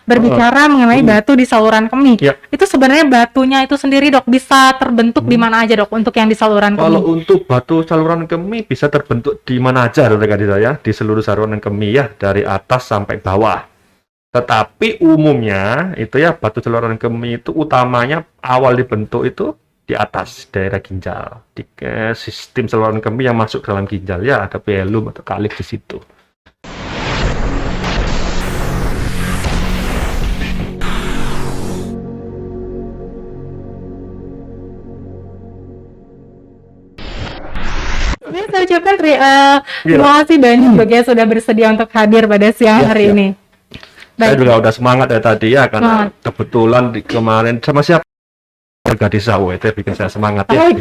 berbicara mengenai batu di saluran kemih. Ya. Itu sebenarnya batunya itu sendiri dok bisa terbentuk di mana aja dok untuk yang di saluran Kalau kemih? untuk batu saluran kemih bisa terbentuk di mana aja, Dokter saya, di seluruh saluran kemih ya, dari atas sampai bawah. Tetapi umumnya itu ya batu saluran kemih itu utamanya awal dibentuk itu di atas daerah ginjal, di sistem saluran kemih yang masuk ke dalam ginjal ya, ada velum atau kalik di situ. Ini saya ucapkan terima kasih banyak dok ya sudah bersedia untuk hadir pada siang hari ini. Saya Baik. juga udah semangat ya tadi ya, karena kebetulan kemarin sama siapa? Warga desa itu bikin saya semangat ya. Oke,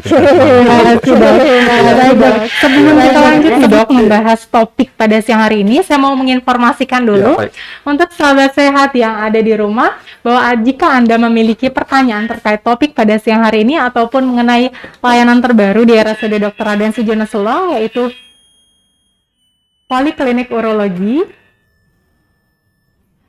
sebelum kita lanjut nih dok membahas topik pada siang hari ini, saya mau menginformasikan dulu Ya, baik. untuk sahabat sehat yang ada di rumah bahwa jika Anda memiliki pertanyaan terkait topik pada siang hari ini ataupun mengenai layanan terbaru di RSUD Dr. Raden Sujono Selong yaitu Poliklinik Urologi,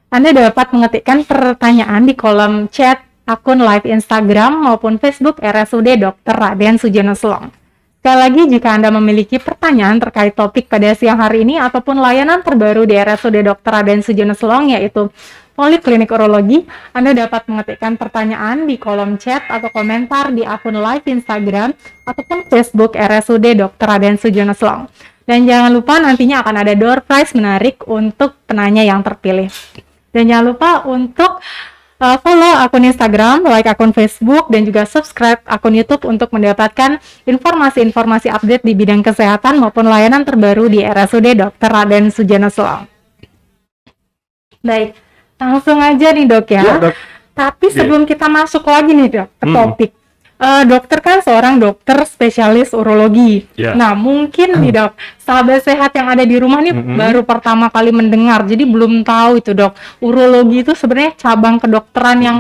Anda dapat mengetikkan pertanyaan di kolom chat akun live Instagram maupun Facebook RSUD Dr. Raden Sujono Selong. Sekali lagi, jika Anda memiliki pertanyaan terkait topik pada siang hari ini ataupun layanan terbaru di RSUD Dr. Raden Sujono Selong yaitu Poliklinik Urologi, Anda dapat mengetikkan pertanyaan di kolom chat atau komentar di akun live Instagram ataupun Facebook RSUD Dr. Raden Sujono Selong. Dan jangan lupa nantinya akan ada door prize menarik untuk penanya yang terpilih. Dan jangan lupa untuk follow akun Instagram, like akun Facebook, dan juga subscribe akun YouTube untuk mendapatkan informasi-informasi update di bidang kesehatan maupun layanan terbaru di RSUD Dr. Raden Sujono Selong. Baik, langsung aja nih dok ya. Ya, Dok. Tapi sebelum kita masuk lagi nih dok ke topik, dokter kan seorang dokter spesialis urologi. Ya. Nah, mungkin nih dok, sahabat sehat yang ada di rumah nih baru pertama kali mendengar, jadi belum tahu itu dok, urologi itu sebenarnya cabang kedokteran yang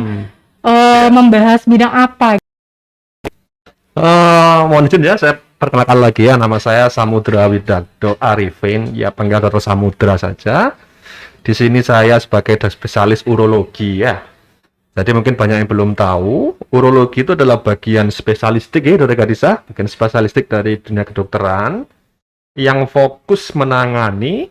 membahas bidang apa? Mohon izin ya, saya perkenalkan lagi ya, nama saya Samudra Widakdo Arifin, ya panggil Dr. Samudra saja. Di sini saya sebagai spesialis urologi ya. Jadi mungkin banyak yang belum tahu, urologi itu adalah bagian spesialistik ya, Dokter Gadisa, bagian spesialistik dari dunia kedokteran yang fokus menangani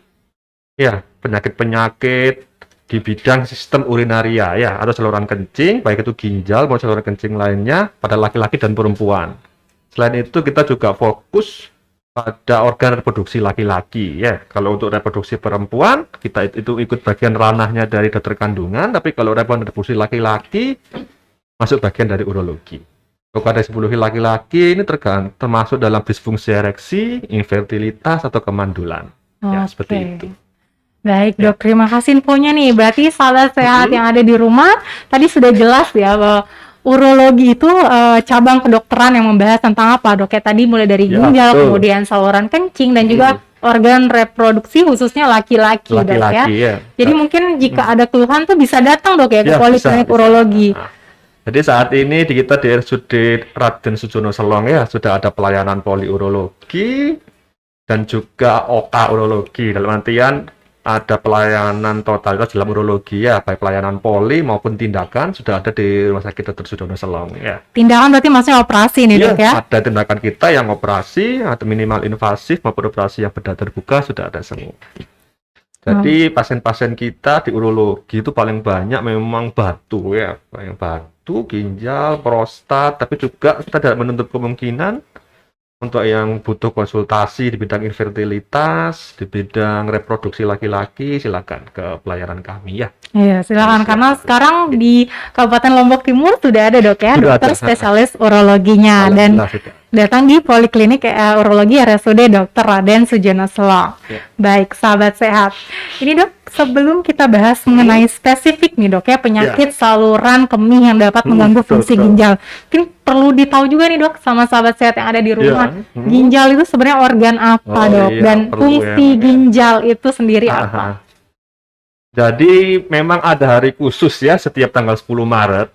ya penyakit-penyakit di bidang sistem urinaria ya, atau saluran kencing, baik itu ginjal maupun saluran kencing lainnya pada laki-laki dan perempuan. Selain itu kita juga fokus pada organ reproduksi laki-laki ya. Kalau untuk reproduksi perempuan kita itu ikut bagian ranahnya dari dokter kandungan, tapi kalau reproduksi laki-laki masuk bagian dari urologi. Untuk reproduksi laki-laki ini termasuk dalam disfungsi ereksi, infertilitas atau kemandulan. Ya, seperti itu. Baik dok, terima kasih infonya nih. Berarti sahabat sehat yang ada di rumah tadi sudah jelas ya bahwa urologi itu cabang kedokteran yang membahas tentang apa dok? Kayak tadi mulai dari ginjal, kemudian saluran kencing dan juga organ reproduksi khususnya laki-laki dok ya. Jadi mungkin jika ada keluhan tuh bisa datang dok ya ke Poliklinik Urologi. Jadi saat ini kita di RSUD Raden Sujono Selong ya sudah ada pelayanan poliurologi dan juga OKA urologi, dalam artian ada pelayanan totalitas dalam urologi ya, baik pelayanan poli maupun tindakan sudah ada di Rumah Sakit Dr. Sujono Selong ya. Tindakan berarti maksudnya operasi nih dok ya? Ada tindakan kita yang operasi atau minimal invasif maupun operasi yang bedah terbuka sudah ada semua. Jadi pasien-pasien kita di urologi itu paling banyak memang batu ya, yang batu, ginjal, prostat, tapi juga kita tidak menutup kemungkinan untuk yang butuh konsultasi di bidang infertilitas, di bidang reproduksi laki-laki, silakan ke pelayanan kami ya. Iya, silakan. Karena sekarang di Kabupaten Lombok Timur sudah ada dok ya, dokter spesialis urologinya dan datang di Poliklinik Urologi RSUD Dr. Raden Sujono Selong. Baik, sahabat sehat. Ini dok, sebelum kita bahas mengenai spesifik nih dok ya penyakit saluran kemih yang dapat mengganggu fungsi ginjal, mungkin perlu ditahu juga nih dok sama sahabat sehat yang ada di rumah, ginjal itu sebenarnya organ apa dok, dan fungsi ginjal itu sendiri apa? Jadi memang ada hari khusus ya setiap tanggal 10 Maret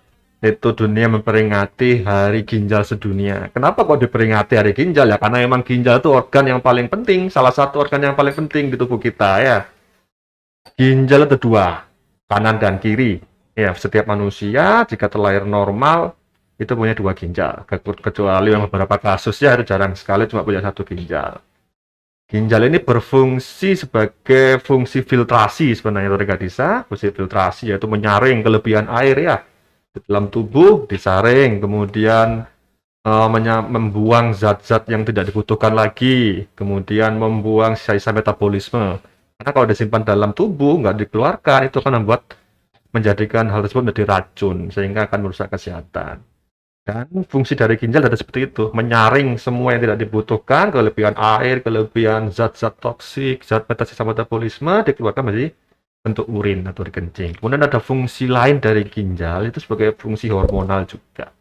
itu dunia memperingati Hari Ginjal Sedunia. Kenapa kok diperingati Hari Ginjal ya? Karena memang ginjal itu organ yang paling penting, salah satu organ yang paling penting di tubuh kita ya. Ginjal ada dua. kanan dan kiri. Ya, setiap manusia jika terlahir normal itu punya 2 ginjal. Kecuali yang beberapa kasus ya itu jarang sekali cuma punya 1 ginjal. Ginjal ini berfungsi sebagai fungsi filtrasi sebenarnya Dr. Gadisa. Fungsi filtrasi yaitu menyaring kelebihan air ya di dalam tubuh, disaring, kemudian membuang zat-zat yang tidak dibutuhkan lagi, kemudian membuang sisa-sisa metabolisme. Karena kalau disimpan dalam tubuh nggak dikeluarkan itu akan menjadikan hal tersebut menjadi racun sehingga akan merusak kesehatan. Dan fungsi dari ginjal adalah seperti itu, menyaring semua yang tidak dibutuhkan, kelebihan air, kelebihan zat-zat toksik, zat sisa metabolisme dikeluarkan menjadi bentuk urin atau dikencing. Kemudian ada fungsi lain dari ginjal itu sebagai fungsi hormonal juga.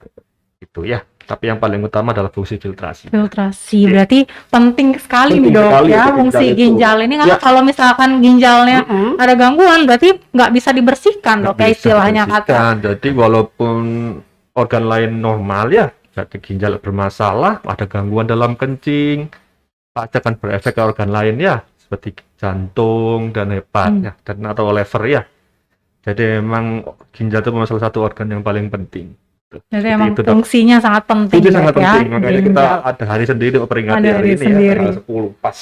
Itu ya. Tapi yang paling utama adalah fungsi filtrasi. Filtrasi berarti penting sekali nih Penting dok sekali ya untuk fungsi ginjal itu. ginjal ini karena Ya. kalau misalkan ginjalnya ada gangguan berarti nggak bisa dibersihkan dok ya Bisa istilahnya kata. dibersihkan. Jadi walaupun organ lain normal ya, jadi ginjal bermasalah, ada gangguan dalam kencing, pasti akan berefek ke organ lain ya, seperti jantung dan hepat ya, dan atau liver ya. Jadi memang ginjal itu memang salah satu organ yang paling penting. Jadi Seperti emang itu, Dok. fungsinya sangat penting Itu dok sangat ya. penting, makanya kita Ginjal. ada hari sendiri memperingati Ada hari hari ini sendiri. ya, tanggal 10 pas.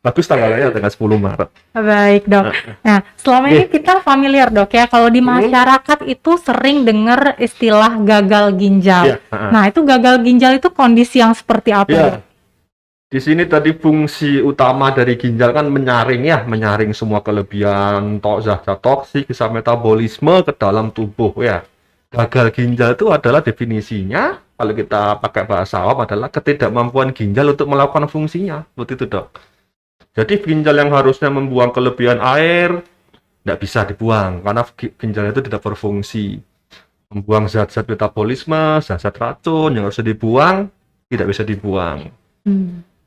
Bagus tanggalnya tanggal 10 Maret. Baik dok. Nah selama ini kita familiar dok ya kalau di masyarakat itu sering dengar istilah gagal ginjal. Iya, Nah itu gagal ginjal itu kondisi yang seperti apa Ya, dok? di sini tadi fungsi utama dari ginjal kan menyaring ya, menyaring semua kelebihan zat toksik, sisa metabolisme ke dalam tubuh ya. Gagal ginjal itu adalah definisinya, kalau kita pakai bahasa awam adalah ketidakmampuan ginjal untuk melakukan fungsinya, seperti itu dok. Jadi ginjal yang harusnya membuang kelebihan air, tidak bisa dibuang, karena ginjal itu tidak berfungsi. Membuang zat-zat metabolisme, zat-zat racun yang harus dibuang, tidak bisa dibuang.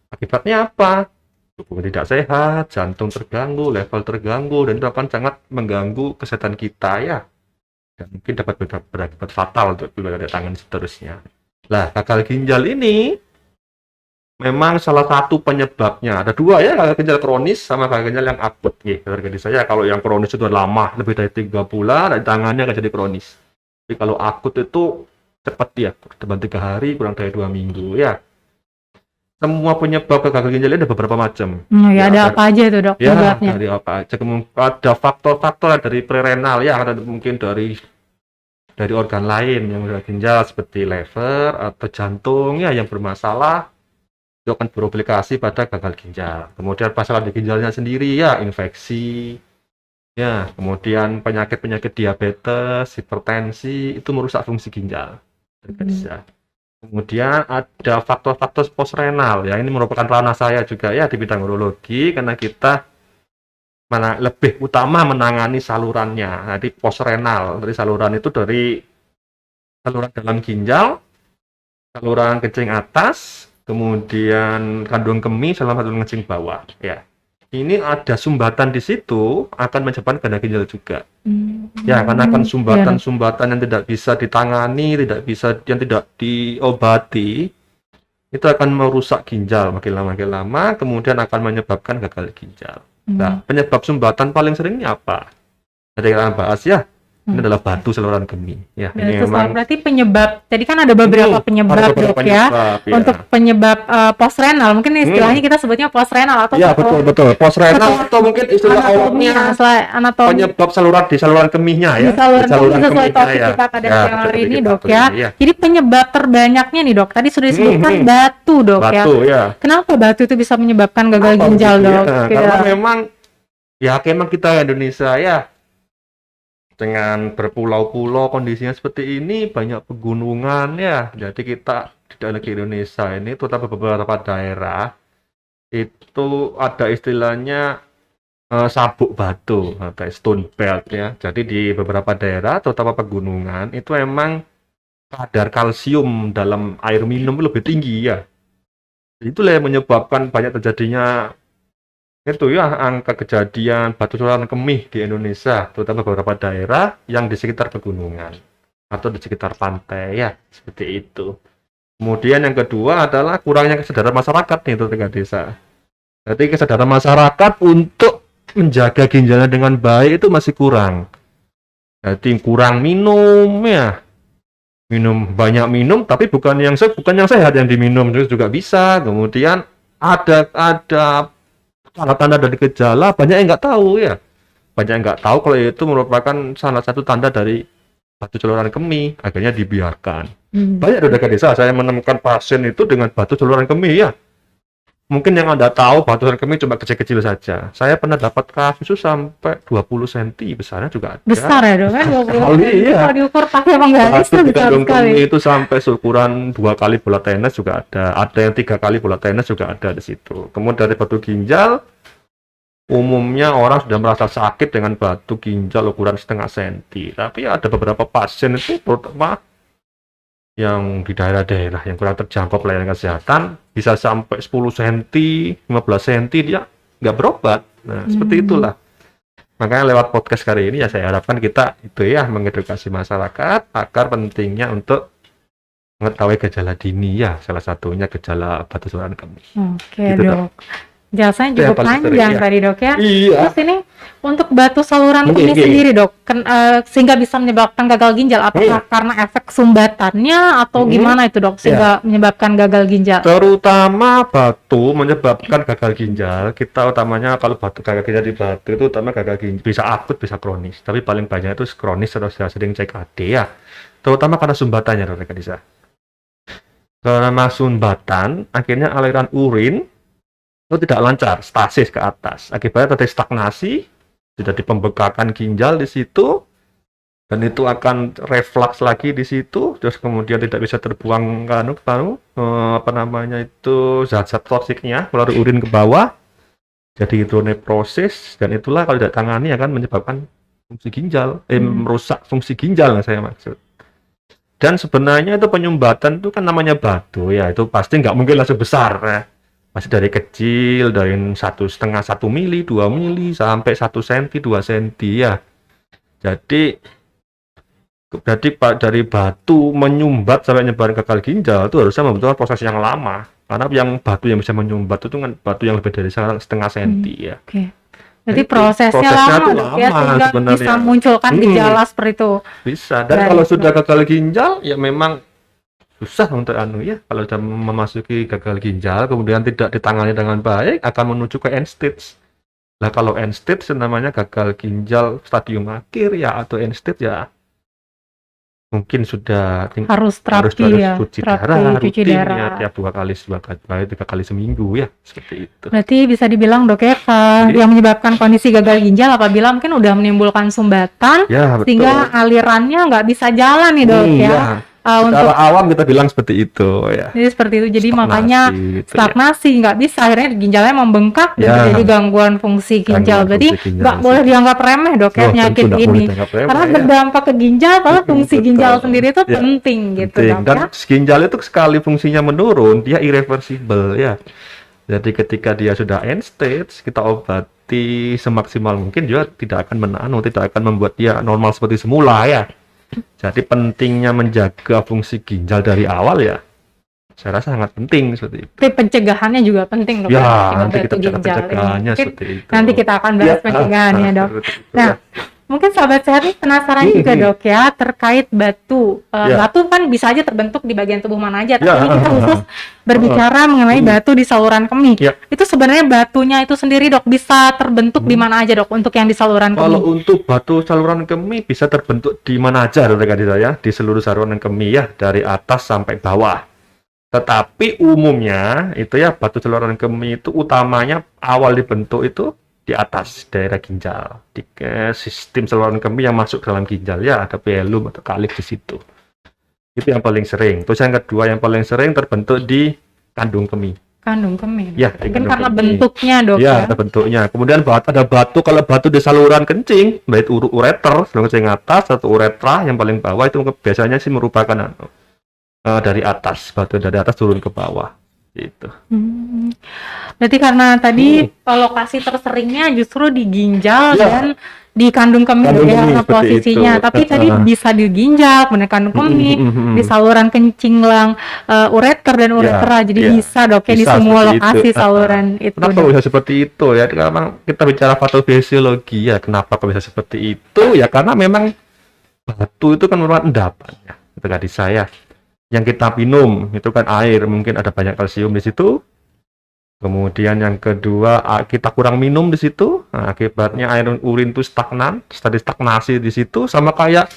Akibatnya apa? Tubuh tidak sehat, jantung terganggu, level terganggu, dan itu akan sangat mengganggu kesehatan kita ya. Dan mungkin dapat berakibat fatal untuk keluarga tangan seterusnya. Lah, gagal ginjal ini memang salah satu penyebabnya. Ada 2 ya, gagal ginjal kronis sama gagal ginjal yang akut. Dari saya kalau yang kronis itu lama, lebih dari 3 bulan, dan tangannya akan jadi kronis. Tapi kalau akut itu cepat ya, kurang 3 hari, kurang dari 2 minggu ya. Semua penyebab gagal ginjal ini ada beberapa macam. Ya ada apa aja itu dok Ya, penyebabnya? dari apa aja. Ada faktor-faktor dari prerenal ya, ada mungkin dari organ lain yang gagal ginjal seperti liver atau jantung ya yang bermasalah itu akan beromplikasi pada gagal ginjal. Kemudian masalah di ginjalnya sendiri ya, infeksi ya, kemudian penyakit-penyakit diabetes, hipertensi itu merusak fungsi ginjal. Bisa. Kemudian ada faktor-faktor postrenal ya, ini merupakan ranah saya juga ya di bidang urologi karena kita lebih utama menangani salurannya. Jadi postrenal, dari saluran itu dari saluran dalam ginjal, saluran kencing atas, kemudian kandung kemih, sama saluran kencing bawah ya. Ini ada sumbatan di situ akan menyebabkan gagal ginjal juga. Ya, karena akan sumbatan-sumbatan yang tidak bisa ditangani, yang tidak diobati, itu akan merusak ginjal makin lama, kemudian akan menyebabkan gagal ginjal. Nah, penyebab sumbatan paling seringnya apa? Jadi kita bahas ya. Ini adalah batu saluran kemih. Ya, ini memang berarti penyebab. Tadi kan ada beberapa penyebab dok ya. Untuk penyebab postrenal, mungkin istilahnya kita sebutnya postrenal atau ya betul. Postrenal atau mungkin istilah awamnya anatomi penyebab di saluran kemihnya ya. Di saluran kemih sesuai kemihnya, topik ya. kita pada Ya, siang hari ini kita dok tulis ya. ini, ya. Jadi penyebab terbanyaknya nih dok. Tadi sudah disebutkan batu dok ya. Batu ya. Kenapa batu itu bisa menyebabkan gagal ginjal dok? Karena memang kita Indonesia ya dengan berpulau-pulau kondisinya seperti ini, banyak pegunungan ya. Jadi kita di negeri Indonesia ini terutama beberapa daerah itu ada istilahnya sabuk batu atau stone belt ya. Jadi di beberapa daerah terutama pegunungan itu emang kadar kalsium dalam air minum lebih tinggi ya. Itulah yang menyebabkan banyak terjadinya itu ya angka kejadian batu saluran kemih di Indonesia, terutama beberapa daerah yang di sekitar pegunungan atau di sekitar pantai ya, seperti itu. Kemudian yang kedua adalah kurangnya kesadaran masyarakat nih tingkat desa. Jadi kesadaran masyarakat untuk menjaga ginjalnya dengan baik itu masih kurang. Jadi kurang minum ya. Banyak minum tapi bukan yang sehat yang diminum itu juga bisa. Kemudian ada tanda-tanda dari gejala, banyak yang nggak tahu ya. Banyak yang nggak tahu kalau itu merupakan salah satu tanda dari batu saluran kemih, akhirnya dibiarkan. Banyak di dekat desa saya menemukan pasien itu dengan batu saluran kemih ya. Mungkin yang Anda tahu batu saluran kemih cuma kecil-kecil saja. Saya pernah dapat kasus itu sampai 20 cm besarnya juga ada. Besar ya dok kan 20 Kali, cm. iya. Kalau diukur pakai penggaris itu besar sekali. Kemih itu sampai ukuran 2 kali bola tenis juga ada. Ada yang 3 kali bola tenis juga ada di situ. Kemudian dari batu ginjal, umumnya orang sudah merasa sakit dengan batu ginjal ukuran setengah senti. Tapi ada beberapa pasien itu terutama yang di daerah-daerah yang kurang terjangkau pelayanan kesehatan bisa sampai 10 cm, 15 cm dia nggak berobat. Nah, seperti itulah. Makanya lewat podcast kali ini ya saya harapkan kita itu ya mengedukasi masyarakat agar pentingnya untuk mengetahui gejala dini ya, salah satunya gejala batu saluran kemih. Oke Gitu, dok. Jasanya cukup panjang ya. tadi dok ya. Iya. Terus ini untuk batu saluran kemih sendiri dok, sehingga bisa menyebabkan gagal ginjal, apakah karena efek sumbatannya atau gimana itu dok sehingga menyebabkan gagal ginjal? Terutama batu menyebabkan gagal ginjal. Kita utamanya kalau batu gagal ginjal di batu itu utama gagal ginjal bisa akut bisa kronis. Tapi paling banyak itu kronis atau sering CKD ya. Terutama karena sumbatannya dok bisa. Karena sumbatan akhirnya aliran urin itu tidak lancar, stasis ke atas. Akibatnya terjadi stagnasi, terjadi pembekakan ginjal di situ, dan itu akan reflux lagi di situ, terus kemudian tidak bisa terbuang zat-zat toksiknya melalui urin ke bawah, jadi hidronephrosis, dan itulah kalau tidak tangani akan menyebabkan fungsi ginjal, merusak fungsi ginjal yang saya maksud. Dan sebenarnya itu penyumbatan itu kan namanya batu ya, itu pasti nggak mungkin langsung besar ya. Masih dari kecil, dari 1,5, 1 mili, 2 mili, sampai 1 cm, 2 cm ya. Jadi dari batu menyumbat sampai nyebarin gagal ginjal itu harusnya membutuhkan proses yang lama. Karena yang batu yang bisa menyumbat itu kan batu yang lebih dari setengah senti ya. Oke. Jadi prosesnya lama ya, sehingga sebenarnya bisa munculkan gejala seperti itu. Bisa. Dan kalau sudah gagal ginjal ya memang susah untuk ya kalau sudah memasuki gagal ginjal kemudian tidak ditangani dengan baik akan menuju ke end stage. Nah kalau end stage namanya gagal ginjal stadium akhir ya atau end stage ya mungkin sudah harus terapi ya, cuci darah tiap 2 kali 3 kali seminggu ya seperti itu. Berarti bisa dibilang dok ya yang menyebabkan kondisi gagal ginjal apabila mungkin udah menimbulkan sumbatan ya, sehingga alirannya nggak bisa jalan nih dok ya. Secara awam kita bilang seperti itu ya. Jadi seperti itu. Jadi makanya stagnasi nggak bisa akhirnya ginjalnya membengkak dan terjadi gangguan fungsi ginjal. Berarti nggak boleh dianggap remeh dok ya penyakit ini. Karena berdampak ke ginjal, kalau fungsi ginjal sendiri itu penting gitu dok. Dan ginjal itu sekali fungsinya menurun, dia irreversible ya. Jadi ketika dia sudah end stage, kita obati semaksimal mungkin juga tidak akan tidak akan membuat dia normal seperti semula ya. Jadi pentingnya menjaga fungsi ginjal dari awal ya, saya rasa sangat penting seperti itu. Tapi pencegahannya juga penting dok. Ya, nanti kita bicara pencegahannya seperti itu. Nanti kita akan bahas pencegahannya dok. Nah, mungkin sahabat sehat ini penasaran juga dok ya terkait batu. Batu kan bisa aja terbentuk di bagian tubuh mana aja, tapi ini kita khusus berbicara mengenai batu di saluran kemih. Itu sebenarnya batunya itu sendiri dok bisa terbentuk di mana aja dok untuk yang di saluran kemih? Kalau untuk batu saluran kemih bisa terbentuk di mana aja dok ya, di seluruh saluran kemih ya, dari atas sampai bawah. Tetapi umumnya itu ya batu saluran kemih itu utamanya awal dibentuk itu di atas daerah ginjal, di sistem saluran kemih yang masuk ke dalam ginjal ya, ada velum atau kalik di situ. Itu yang paling sering. Terus yang kedua yang paling sering terbentuk di kandung kemih. Kandung kemih. Ya, mungkin karena bentuknya dok ya. Ada bentuknya. Kemudian ada batu, kalau batu di saluran kencing, baik ureter, saluran kencing atas atau uretra yang paling bawah itu biasanya sih merupakan dari atas, batu dari atas turun ke bawah. Itu. Berarti karena tadi lokasi terseringnya justru di ginjal dan di kandung kemih ya posisinya. Tapi tadi bisa di ginjal, kemudian kandung kemih, di saluran kencinglang, ureter dan uretra. Jadi bisa dok ya di semua lokasi saluran itu. Kenapa bisa seperti itu ya? Karena kita bicara patofisiologi ya. Kenapa kok bisa seperti itu? Ya karena memang batu itu kan merupakan endapan ya, ketika di saya. Yang kita minum itu kan air, mungkin ada banyak kalsium di situ. Kemudian yang kedua, kita kurang minum di situ, nah, akibatnya air urin itu stagnan, stagnasi di situ, sama kayak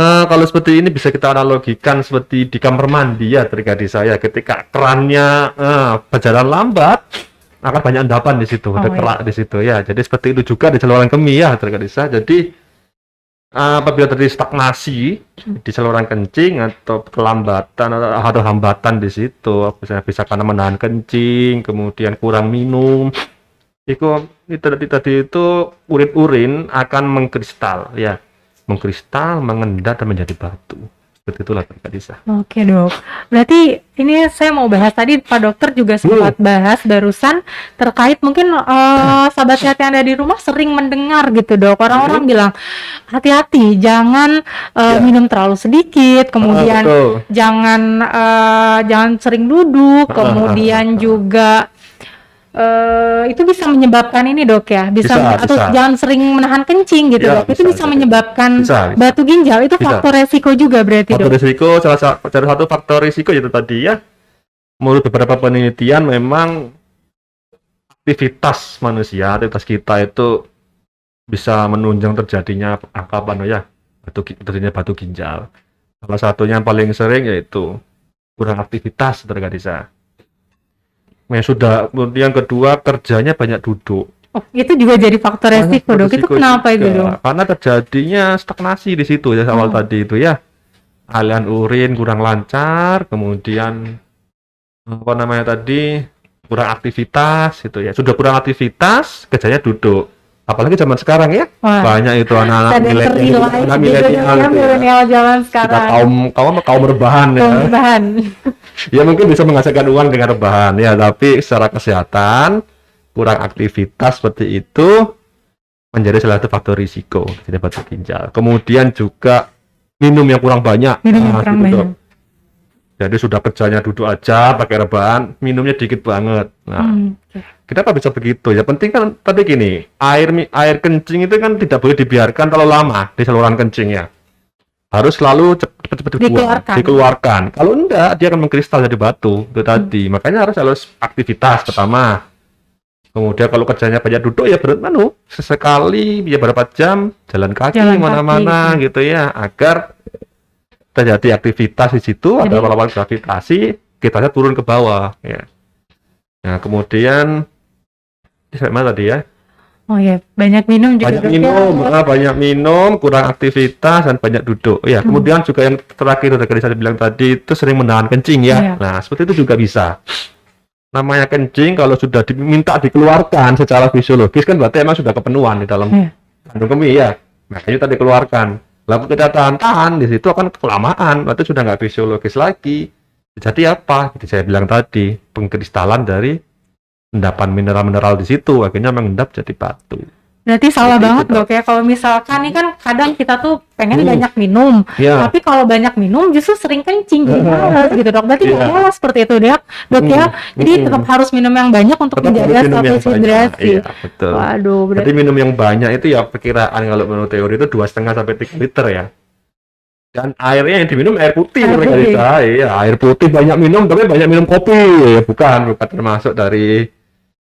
kalau seperti ini bisa kita analogikan seperti di kamar mandi ya, terjadi saya ketika kerannya berjalan lambat akan banyak endapan di situ, ada kerak di situ ya. Jadi seperti itu juga di saluran kemih ya, terjadi saya. Jadi apabila terjadi stagnasi di saluran kencing atau kelambatan atau hambatan di situ, bisa karena menahan kencing, kemudian kurang minum, itu tadi itu urin akan mengkristal ya, mengendap dan menjadi batu. Seperti itulah Kak Disa. Oke dok, berarti ini saya mau bahas tadi Pak Dokter juga sempat bahas barusan terkait mungkin sahabat sehat yang ada di rumah sering mendengar gitu dok, orang-orang bilang hati-hati jangan minum terlalu sedikit, kemudian jangan sering duduk, kemudian juga itu bisa menyebabkan ini dok ya, bisa. Jangan sering menahan kencing gitu ya, dok, itu bisa menyebabkan batu ginjal, itu faktor resiko juga berarti faktor dok? Resiko, salah satu faktor risiko itu tadi ya, menurut beberapa penelitian memang aktivitas manusia, aktivitas kita itu bisa menunjang terjadinya terjadinya batu ginjal. Salah satunya yang paling sering yaitu kurang aktivitas terkadang. Kemudian kedua, kerjanya banyak duduk. Oh, itu juga jadi faktor resiko dok. Itu kenapa itu dok? Karena terjadinya stagnasi di situ ya, awal tadi itu ya. Aliran urin kurang lancar, kemudian kurang aktivitas gitu ya. Sudah kurang aktivitas, kerjanya duduk. Apalagi zaman sekarang ya. Banyak itu anak-anak milenial zaman sekarang. Kaum rebahan ya. Ya mungkin bisa menghasilkan uang dengan rebahan ya, tapi secara kesehatan kurang aktivitas seperti itu menjadi salah satu faktor risiko jadi batu ginjal. Kemudian juga minum yang kurang banyak. Jadi sudah kerjanya duduk aja pakai rebahan, minumnya dikit banget. Nah, kenapa bisa begitu? Ya penting kan tadi gini, air kencing itu kan tidak boleh dibiarkan terlalu lama di saluran kencing ya. Harus selalu cepat-cepat dikeluarkan. Kalau enggak, dia akan mengkristal jadi batu. Itu tadi. Makanya harus aktivitas pertama. Kemudian kalau kerjanya banyak duduk ya sesekali ya berapa jam jalan kaki mana-mana gitu ya, agar terjadi aktivitas di situ, ada lawan gravitasi, kita turun ke bawah ya. Nah, kemudian mana tadi ya? Oh ya, banyak minum juga. Banyak minum, kurang aktivitas dan banyak duduk. Ya, kemudian juga yang terakhir saya bilang tadi itu sering menahan kencing ya. Nah, seperti itu juga bisa. Namanya kencing kalau sudah diminta dikeluarkan secara fisiologis kan berarti emang sudah kepenuhan di dalam kandung kemih ya. Makanya tadi dikeluarkan. Lalu kita tahan di situ akan kelamaan, berarti sudah nggak fisiologis lagi. Jadi apa? Jadi saya bilang tadi, pengkristalan dari endapan mineral-mineral di situ akhirnya mengendap jadi batu. Berarti salah banget dok ya, kalau misalkan nih kan kadang kita tuh pengen banyak minum, tapi kalau banyak minum justru sering kencing jadi malas gitu dok. Berarti nggak malas seperti itu dok ya. Jadi tetap harus minum yang banyak untuk menjaga status hidrasi. Betul. Waduh, berarti minum yang banyak itu ya perkiraan kalau menurut teori itu 2,5 sampai 3 liter ya. Dan airnya yang diminum air putih. Air putih banyak minum, tapi banyak minum kopi bukan termasuk dari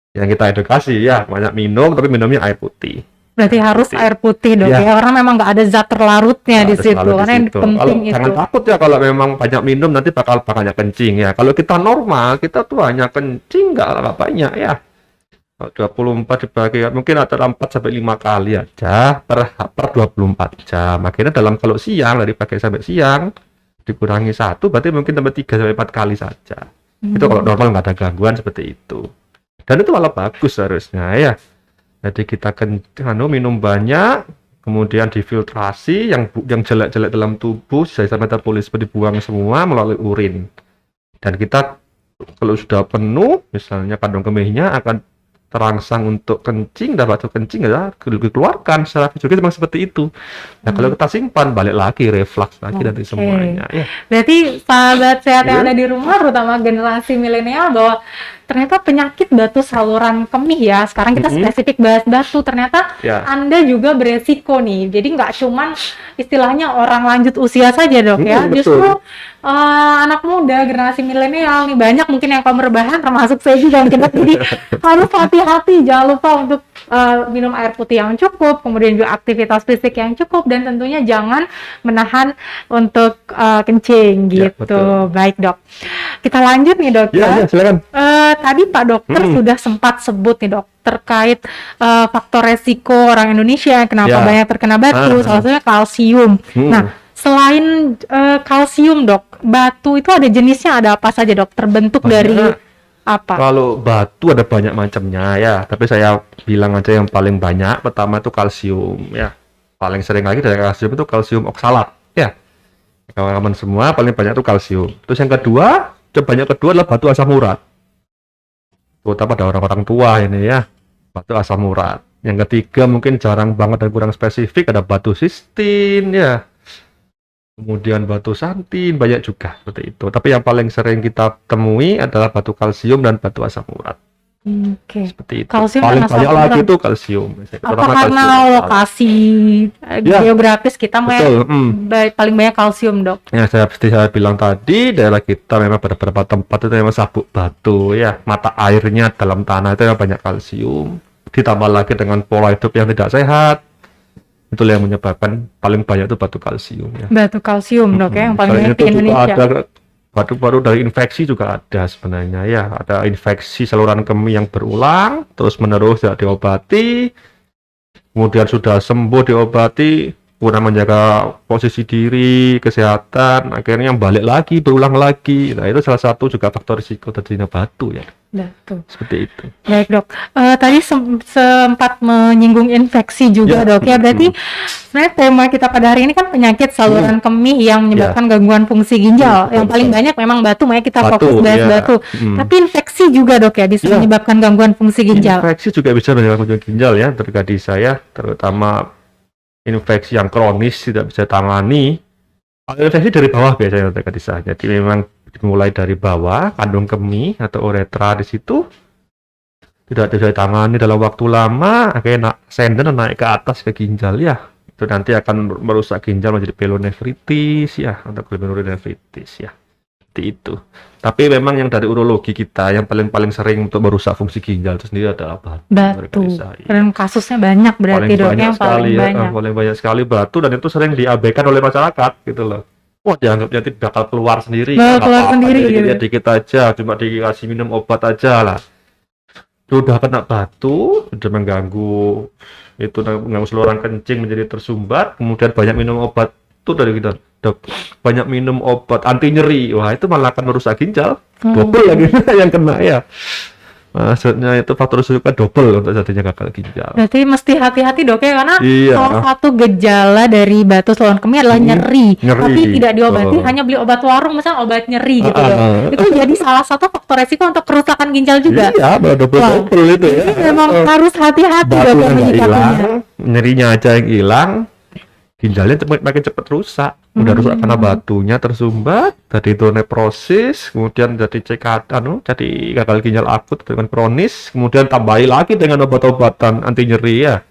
yang kita edukasi ya, banyak minum tapi minumnya air putih. Berarti harus air putih dok ya, karena memang nggak ada zat terlarutnya di situ, karena yang penting itu. Jangan takut ya kalau memang banyak minum nanti bakal banyak kencing ya. Kalau kita normal, kita tuh hanya kencing nggak banyak ya. 24 dibagi mungkin antara 4 sampai 5 kali aja per 24 jam. Akhirnya kalau siang dari pagi sampai siang dikurangi 1 berarti mungkin sampai 3 sampai 4 kali saja. Itu kalau normal nggak ada gangguan seperti itu. Dan itu malah bagus harusnya ya. Jadi kita minum banyak, kemudian difiltrasi yang jelek-jelek dalam tubuh, sisa metabolisme dibuang semua melalui urin. Dan kita kalau sudah penuh, misalnya kandung kemihnya akan terangsang untuk kencing, dan waktu kencing ya dikeluarkan secara fisiologis memang seperti itu. Nah kalau kita simpan balik lagi refleks lagi dari semuanya. Ya. Berarti sahabat sehat yang ada di rumah, terutama generasi milenial, bahwa ternyata penyakit batu saluran kemih ya. Sekarang kita spesifik bahas batu. Ternyata Ya. Anda juga beresiko nih. Jadi nggak cuman istilahnya orang lanjut usia saja dok ya. Betul. Justru anak muda, generasi milenial nih banyak mungkin yang kaum rebahan, termasuk saya juga mungkin. Jadi harus hati-hati. Jangan lupa untuk minum air putih yang cukup, kemudian juga aktivitas fisik yang cukup, dan tentunya jangan menahan untuk kencing Ya, gitu. betul. Baik dok. Kita lanjut nih dok Ya, silakan. tadi Pak Dokter sudah sempat sebut nih dok terkait faktor resiko orang Indonesia kenapa Ya. banyak terkena batu, salah satunya kalsium. Nah, selain kalsium dok, batu itu ada jenisnya, ada apa saja dok? Terbentuk dari apa? Kalau batu ada banyak macamnya ya, tapi saya bilang aja yang paling banyak. Pertama itu kalsium ya. Paling sering lagi dari kalsium itu kalsium oksalat ya. Kawan-kawan semua paling banyak itu kalsium. Terus yang kedua, banyak kedua adalah batu asam urat. Terutama pada orang-orang tua ini ya, batu asam urat. Yang ketiga mungkin jarang banget dan kurang spesifik, ada batu sistin ya. Kemudian batu santin, banyak juga seperti itu. Tapi yang paling sering kita temui adalah batu kalsium dan batu asam urat. Oke. Seperti itu. Kalsium Paling dan asam banyak lagi urat. itu kalsium. Apa Terutama karena kalsium. lokasi Ya. geografis kita Betul. paling banyak kalsium dok? Ya, seperti saya bilang tadi, daerah kita memang pada beberapa tempat itu memang sabuk batu ya. Mata airnya dalam tanah itu memang banyak kalsium. Ditambah lagi dengan pola hidup yang tidak sehat. Itulah yang menyebabkan paling banyak itu batu kalsium ya. Batu kalsium dok ya, yang paling Selain banyak itu di juga Indonesia. ada batu baru dari infeksi juga ada sebenarnya ya. Ada infeksi saluran kemih yang berulang, terus menerus tidak diobati, kemudian sudah sembuh diobati, kurang menjaga posisi diri, kesehatan, akhirnya balik lagi, berulang lagi. Nah itu salah satu juga faktor risiko terjadinya batu ya. Betul. Seperti itu. Baik dok, tadi sempat menyinggung infeksi juga Ya. dok ya, berarti sebenarnya tema kita pada hari ini kan penyakit saluran kemih yang menyebabkan gangguan fungsi ginjal. Yang paling banyak memang batu, makanya kita fokus bahas ya. batu. Tapi infeksi juga dok ya, bisa Ya. menyebabkan gangguan fungsi ginjal. Infeksi juga bisa menyebabkan gangguan ginjal ya, terjadi saya terutama infeksi yang kronis tidak bisa tangani. Infeksi dari bawah biasanya terjadi saya. Jadi memang dimulai dari bawah, kandung kemih atau uretra di situ tidak bisa ditangani dalam waktu lama, akhirnya senden naik ke atas ke ginjal ya. Itu nanti akan merusak ginjal menjadi pyelonefritis ya, atau glomerulonefritis ya. Seperti itu. Tapi memang yang dari urologi kita yang paling sering untuk merusak fungsi ginjal itu sendiri adalah batu. Batu. Dan kasusnya banyak berarti dok, yang paling banyak. Paling banyak sekali batu, dan itu sering diabaikan oleh masyarakat gitu loh. Wah, dianggapnya tidak bakal keluar sendiri. Keluar sendiri gitu. Ya dikit aja, cuma dikasih minum obat aja lah. Sudah kena batu, sudah mengganggu saluran kencing menjadi tersumbat, kemudian banyak minum obat itu dari kita. Banyak minum obat anti nyeri, wah itu malah akan merusak ginjal. Double lagi yang kena ya. Maksudnya itu faktor risiko double untuk jadinya gagal ginjal. Berarti mesti hati-hati dok ya, karena Iya. salah satu gejala dari batu saluran kemih adalah nyeri. Tapi tidak diobati, hanya beli obat warung, misalnya obat nyeri gitu dok. Itu jadi salah satu faktor resiko untuk kerusakan ginjal juga. Iya, double itu ya. Ini memang harus hati-hati dok Batunya yang nggak menyikapinya. hilang, nyerinya aja yang hilang, ginjalnya makin cepat rusak. Udah rusak karena batunya tersumbat, tadi itu neprosis, kemudian jadi jadi gagal ginjal akut dengan kronis, kemudian tambahi lagi dengan obat-obatan anti nyeri ya.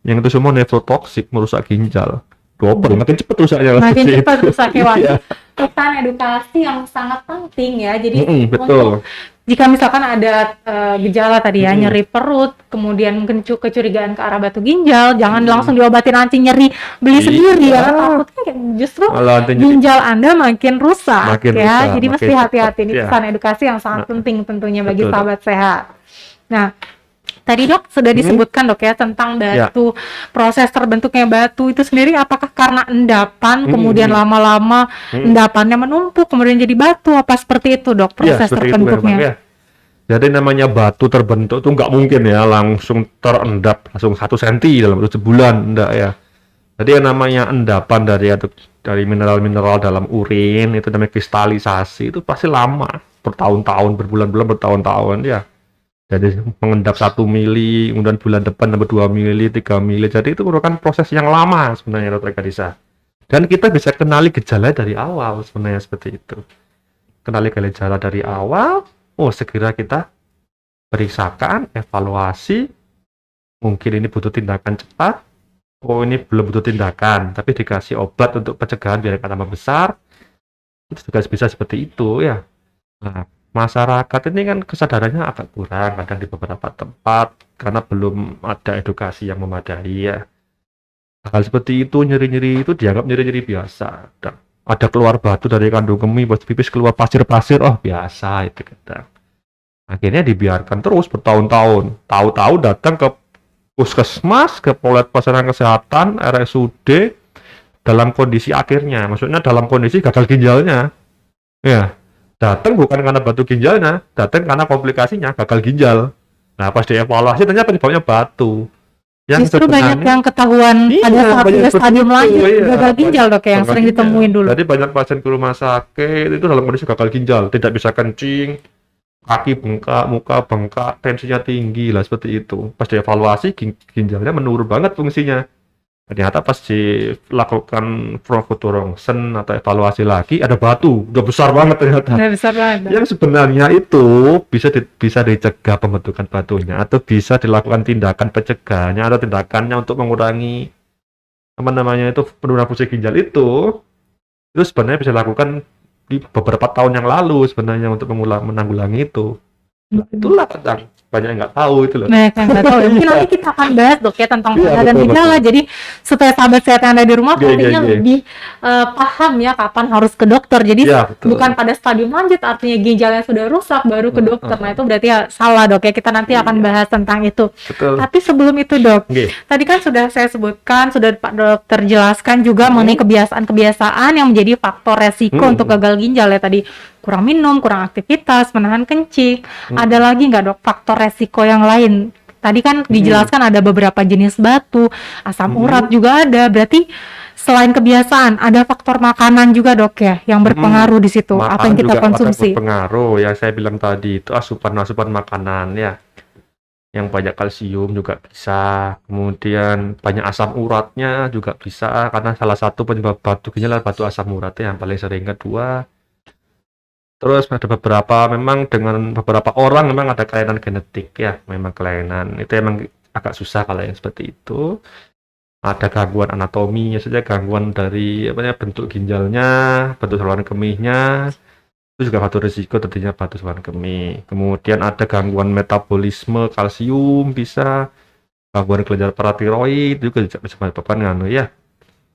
Yang itu semua nefrotoksik, merusak ginjal. Double, makin cepat rusaknya. Makin cepat rusaknya. Iya. Pesan edukasi yang sangat penting ya. Jadi betul. Jika misalkan ada gejala tadi ya, nyeri perut, kemudian mungkin kecurigaan ke arah batu ginjal, jangan langsung diobatin anti nyeri, beli sendiri ya, takutnya justru ginjal Anda makin rusak ya. Jadi mesti hati-hati, ini pesan edukasi yang sangat penting tentunya bagi sahabat sehat. Nah, tadi dok sudah disebutkan dok ya tentang batu, proses terbentuknya batu itu sendiri apakah karena endapan, kemudian lama-lama endapannya menumpuk kemudian jadi batu, apa seperti itu dok proses terbentuknya? Jadi namanya batu terbentuk itu nggak mungkin ya langsung terendap langsung 1 cm dalam sebulan, enggak ya. Jadi yang namanya endapan dari mineral-mineral dalam urin itu namanya kristalisasi, itu pasti lama, bertahun-tahun, berbulan-bulan, bertahun-tahun ya. Jadi mengendap 1 mili, kemudian bulan depan nambah 2 mili, 3 mili. Jadi itu merupakan proses yang lama sebenarnya Dr. Kadisa. Dan kita bisa kenali gejala dari awal sebenarnya seperti itu. Kenali gejala dari awal, segera kita periksakan, evaluasi, mungkin ini butuh tindakan cepat, oh ini belum butuh tindakan, tapi dikasih obat untuk pencegahan biar nggak tambah besar, itu juga bisa seperti itu ya. Nah, masyarakat ini kan kesadarannya agak kurang kadang di beberapa tempat karena belum ada edukasi yang memadai ya. Hal seperti itu, nyeri-nyeri itu dianggap nyeri-nyeri biasa. Ada keluar batu dari kandung kemih, pas pipis keluar pasir-pasir, oh biasa itu kadang. Akhirnya dibiarkan terus bertahun-tahun. Tahu-tahu datang ke puskesmas, ke pelayanan kesehatan, RSUD, dalam kondisi akhirnya, maksudnya dalam kondisi gagal ginjalnya. Ya, datang bukan karena batu ginjalnya, datang karena komplikasinya gagal ginjal. Nah, pas dievaluasi ternyata penyebabnya batu. Yang Justru banyak yang ketahuan Iya, pada saat banyak udah stadium betul, lanjut iya, gagal ginjal dok ya, yang gagal sering ginjal. ditemuin dulu. Jadi banyak pasien ke rumah sakit itu dalam kondisi gagal ginjal, tidak bisa kencing, kaki bengkak, muka bengkak, tensinya tinggi lah seperti itu. Pas dievaluasi ginjalnya menurun banget fungsinya. Ternyata pas dilakukan fotoronsen atau evaluasi lagi ada batu, udah besar banget ternyata. Nggak besar banget. Dok. Yang sebenarnya itu bisa dicegah pembentukan batunya atau bisa dilakukan tindakan pencegahannya atau tindakannya untuk mengurangi apa namanya itu penurunan fungsi ginjal itu sebenarnya bisa dilakukan di beberapa tahun yang lalu sebenarnya untuk menanggulangi itu. Nah, itulah kadang banyak yang nggak tahu itu loh. Banyak yang nggak tahu. Mungkin nanti kita akan bahas dok ya tentang Iya, tanda dan betul, gejala. betul. Jadi supaya sahabat sehat yang ada di rumah Iya, iya, pastinya iya. lebih paham ya kapan harus ke dokter. Jadi Iya, betul. bukan pada stadium lanjut artinya ginjalnya sudah rusak baru ke dokter. Nah itu berarti ya salah dok ya. Kita nanti akan Iya. bahas tentang itu. Betul. Tapi sebelum itu dok, Oke. tadi kan sudah saya sebutkan, sudah Pak Dokter jelaskan juga mengenai kebiasaan-kebiasaan yang menjadi faktor resiko untuk gagal ginjal ya tadi. Kurang minum, kurang aktivitas, menahan kencing. Ada lagi nggak dok faktor resiko yang lain? Tadi kan dijelaskan ada beberapa jenis batu, asam urat juga ada. Berarti selain kebiasaan, ada faktor makanan juga dok ya yang berpengaruh di situ. Apa yang kita juga konsumsi? berpengaruh yang saya bilang tadi itu asupan makanan ya. Yang banyak kalsium juga bisa, kemudian banyak asam uratnya juga bisa karena salah satu penyebab batu ginjal adalah batu asam uratnya yang paling sering. Kedua, terus ada beberapa memang dengan beberapa orang memang ada kelainan genetik ya, memang kelainan itu emang agak susah kalau yang seperti itu. Ada gangguan anatominya saja, gangguan dari apa namanya bentuk ginjalnya, bentuk saluran kemihnya, itu juga faktor risiko tentunya batu saluran kemih. Kemudian ada gangguan metabolisme kalsium bisa, gangguan kelenjar paratiroid juga bisa menyebabkan ya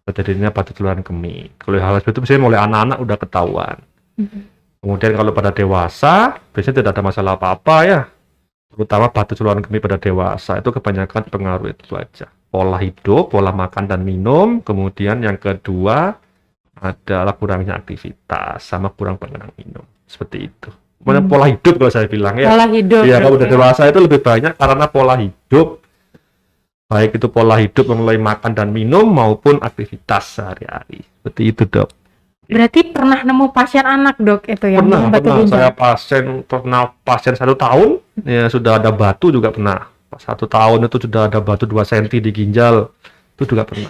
terjadinya batu saluran kemih. Kalau hal seperti itu biasanya mulai anak-anak udah ketahuan. Kemudian kalau pada dewasa biasanya tidak ada masalah apa-apa ya. Terutama batu saluran kemih pada dewasa itu kebanyakan pengaruh itu aja. Pola hidup, pola makan dan minum, kemudian yang kedua adalah kurangnya aktivitas sama kurang pengen minum. Seperti itu. Kemudian pola hidup kalau saya bilang ya. Pola hidup. Iya, kalau dok, udah ya. dewasa itu lebih banyak karena pola hidup. Baik itu pola hidup mulai makan dan minum maupun aktivitas sehari-hari. Seperti itu, Dok. Berarti pernah nemu pasien anak dok itu yang Pernah, batu pernah. ginjal? Saya pernah pasien 1 tahun, ya sudah ada batu juga pernah. 1 tahun itu sudah ada batu 2 cm di ginjal, itu juga pernah.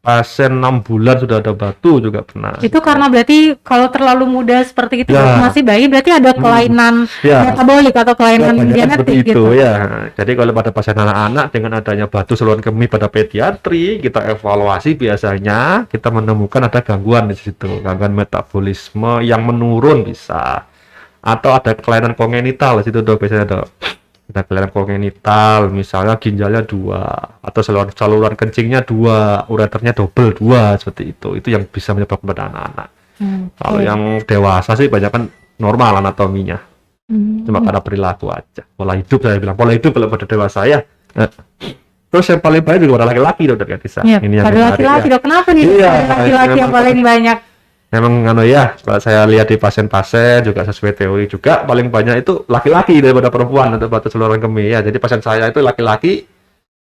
Pasien 6 bulan sudah ada batu juga pernah. Itu karena berarti kalau terlalu muda seperti itu Ya. dok, masih bayi berarti ada kelainan Ya. metabolik atau kelainan Kebanyakan genetik seperti gitu. itu ya. Jadi kalau pada pasien anak-anak dengan adanya batu saluran kemih pada pediatri, kita evaluasi biasanya kita menemukan ada gangguan di situ, gangguan metabolisme yang menurun bisa, atau ada kelainan kongenital di situ dok biasanya dok. Ada kelainan kongenital, misalnya ginjalnya 2 atau saluran kencingnya 2, ureternya double 2 seperti itu. Itu yang bisa menyebabkan pada anak-anak. Kalau yang dewasa sih banyak kan normal anatominya. Cuma karena perilaku aja. Pola hidup saya bilang, pola hidup kalau pada dewasa ya. Terus yang paling banyak juga pada laki-laki dok ya bisa. Iya, Ini yang pada menarik, laki-laki ya. dok, kenapa nih Iya, pada laki-laki yang memang- paling banyak? Memang ya, kalau saya lihat di pasien-pasien juga sesuai teori juga paling banyak itu laki-laki daripada perempuan untuk batu saluran kemih ya. Jadi pasien saya itu laki-laki,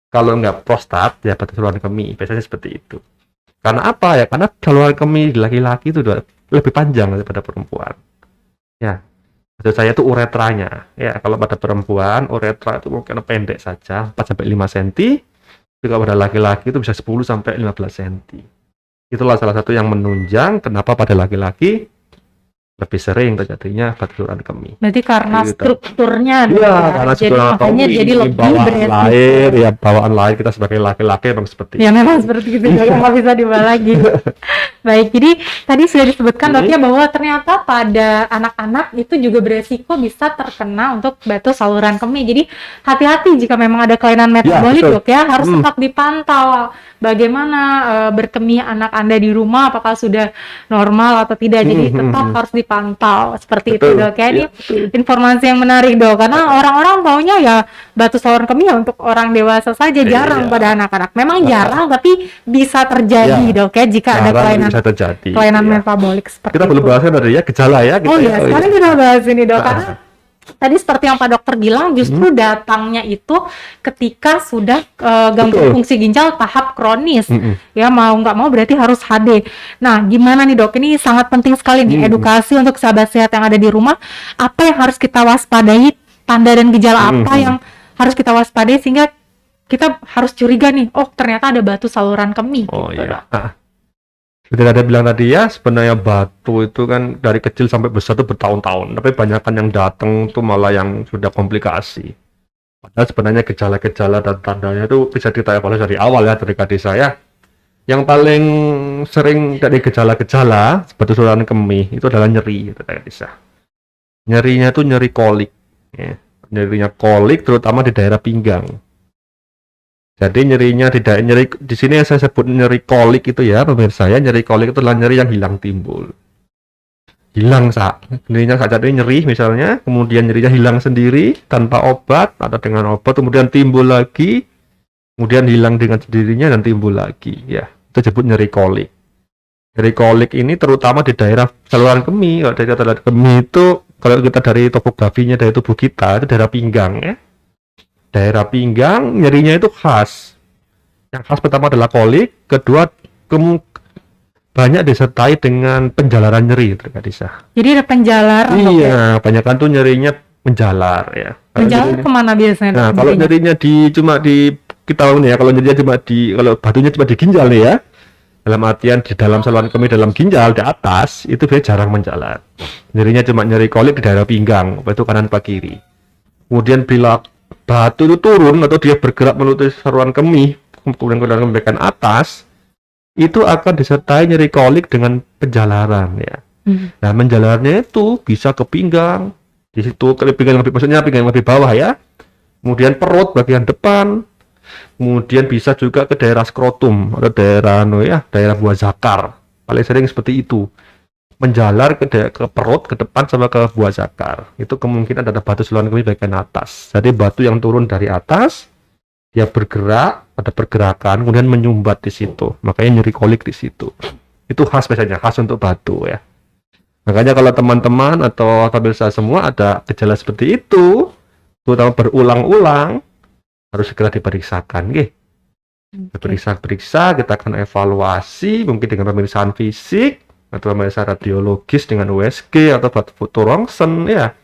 kalau nggak prostat ya batu saluran kemih, biasanya seperti itu. Karena apa ya? Karena saluran kemih di laki-laki itu udah lebih panjang daripada perempuan. Ya, maksud saya itu uretranya. Ya, kalau pada perempuan uretra itu mungkin pendek saja, 4-5 cm. Jika pada laki-laki itu bisa 10-15 cm. Itulah salah satu yang menunjang kenapa pada laki-laki lebih sering terjadinya batu saluran kemih. Berarti karena Gitu. strukturnya Iya, ya. karena Jadi struktur makanya anatomi, jadi lebih bawaan beresiko. lahir, ya bawaan lahir kita sebagai laki-laki memang seperti Ya itu. memang seperti itu, Dok, nggak bisa diubah lagi. Baik, jadi tadi sudah disebutkan Dok ya bahwa ternyata pada anak-anak itu juga beresiko bisa terkena untuk batu saluran kemih. Jadi hati-hati jika memang ada kelainan metabolik betul. Dok ya, harus tetap dipantau bagaimana berkemih anak Anda di rumah, apakah sudah normal atau tidak. Jadi tetap harus dipantau seperti itu Betul. Dok ya. Ini Iya, betul. informasi yang menarik Dok, karena orang-orang taunya ya batu saluran kemih ya untuk orang dewasa saja, jarang Iya. pada anak-anak. Memang jarang, tapi bisa terjadi Iya. Dok ya jika ada Jarang kelainan bisa terjadi. kelainan Iya. metabolik seperti Kita belum itu. bahasnya tadi ya gejala ya. Oh iya, sekarang kita bahas ini Dok, Ah. karena tadi seperti yang Pak Dokter bilang, justru datangnya itu ketika sudah gangguan Betul. fungsi ginjal tahap kronis. Mm-mm. Ya mau nggak mau berarti harus HD. Nah, gimana nih Dok? Ini sangat penting sekali nih edukasi untuk sahabat sehat yang ada di rumah. Apa yang harus kita waspadai, tanda dan gejala apa yang harus kita waspadai sehingga kita harus curiga nih, oh ternyata ada batu saluran kemih. Oh gitu, iya. Dok. Seperti ada bilang tadi ya, sebenarnya batu itu kan dari kecil sampai besar itu bertahun-tahun, tapi banyak kan yang datang tuh malah yang sudah komplikasi. Padahal sebenarnya gejala-gejala dan tandanya itu bisa kita evaluasi dari awal ya, dari tadi saya. Yang paling sering dari gejala-gejala batu saluran kemih itu adalah nyeri, itu kayak bisa. Nyerinya itu nyeri kolik, ya. Nyerinya kolik terutama di daerah pinggang. Jadi nyerinya tidak nyeri di sini yang saya sebut nyeri kolik itu ya pemirsa ya, nyeri kolik itu adalah nyeri yang hilang timbul. Hilang nyerinya saat jadi nyeri misalnya, kemudian nyerinya hilang sendiri tanpa obat atau dengan obat, kemudian timbul lagi, kemudian hilang dengan sendirinya dan timbul lagi ya. Itu disebut nyeri kolik. Nyeri kolik ini terutama di daerah saluran kemih. Kalau daerah saluran kemih itu kalau kita dari topografinya dari tubuh kita itu daerah pinggang ya. Daerah pinggang nyerinya itu khas. Yang khas pertama adalah kolik, kedua banyak disertai dengan penjalaran nyeri itu Kak Disa. Jadi ada penjalaran Dok, ya? Iya, banyak kan tuh nyerinya menjalar ya. Penjalar kemana biasanya Dok? Nah, kalau nyerinya cuma di kita tahu nih ya, kalau nyerinya cuma kalau batunya cuma di ginjal nih ya. Dalam artian di dalam saluran kemih dalam ginjal di atas itu biasanya jarang menjalar. Nyerinya cuma nyeri kolik di daerah pinggang, itu kanan pak kiri. Kemudian bila batu itu turun atau dia bergerak menuju saluran kemih, kemudian ke atas, itu akan disertai nyeri kolik dengan penjalaran ya. Nah, menjalarnya itu bisa ke pinggang, di situ ke pinggang maksudnya pinggang lebih bawah ya. Kemudian perut bagian depan, kemudian bisa juga ke daerah skrotum atau daerah buah zakar. Paling sering seperti itu. Menjalar ke perut, ke depan sama ke buah zakar. Itu kemungkinan ada batu saluran kemih bagian atas. Jadi batu yang turun dari atas, dia bergerak, ada pergerakan, kemudian menyumbat di situ. Makanya nyeri kolik di situ. Itu khas biasanya, khas untuk batu ya. Makanya kalau teman-teman atau pemirsa semua ada gejala seperti itu, terutama berulang-ulang, harus segera diperiksakan, Diperiksa, kita akan evaluasi, mungkin dengan pemeriksaan fisik, atau pemeriksaan radiologis dengan USG atau foto rongsen ya.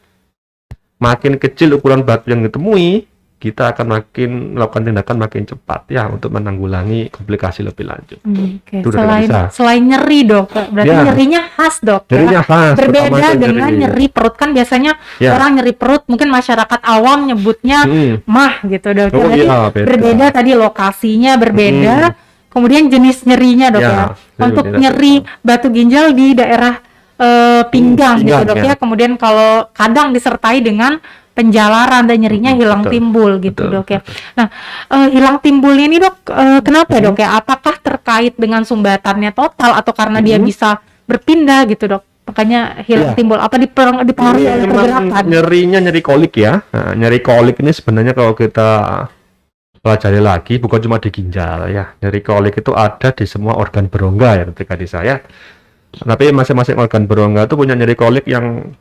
Makin kecil ukuran batu yang ditemui, kita akan makin melakukan tindakan makin cepat ya untuk menanggulangi komplikasi lebih lanjut. Itu Selain nyeri Dok, berarti ya, nyerinya khas Dok. Nyerinya khas. Berbeda dengan nyeri perut, kan biasanya orang nyeri perut mungkin masyarakat awam nyebutnya mah gitu Dok. Oh, Jadi berbeda tadi lokasinya berbeda, kemudian jenis nyerinya Dok ya. Untuk nyeri batu ginjal di daerah pinggang gitu Dok ya. Kemudian kalau kadang disertai dengan penjalaran dan nyerinya hilang timbul gitu Dok ya. Nah, hilang timbulnya ini Dok, kenapa Dok ya? Apakah terkait dengan sumbatannya total atau karena dia bisa berpindah gitu Dok? Makanya hilang timbul. Apa dipengaruhi oleh pergerakan? Nyerinya nyeri kolik ya. Nah, nyeri kolik ini sebenarnya kalau kita pelajari lagi bukan cuma di ginjal ya. Nyeri kolik itu ada di semua organ berongga ya ketika di saya. Tapi masing-masing organ berongga itu punya nyeri kolik yang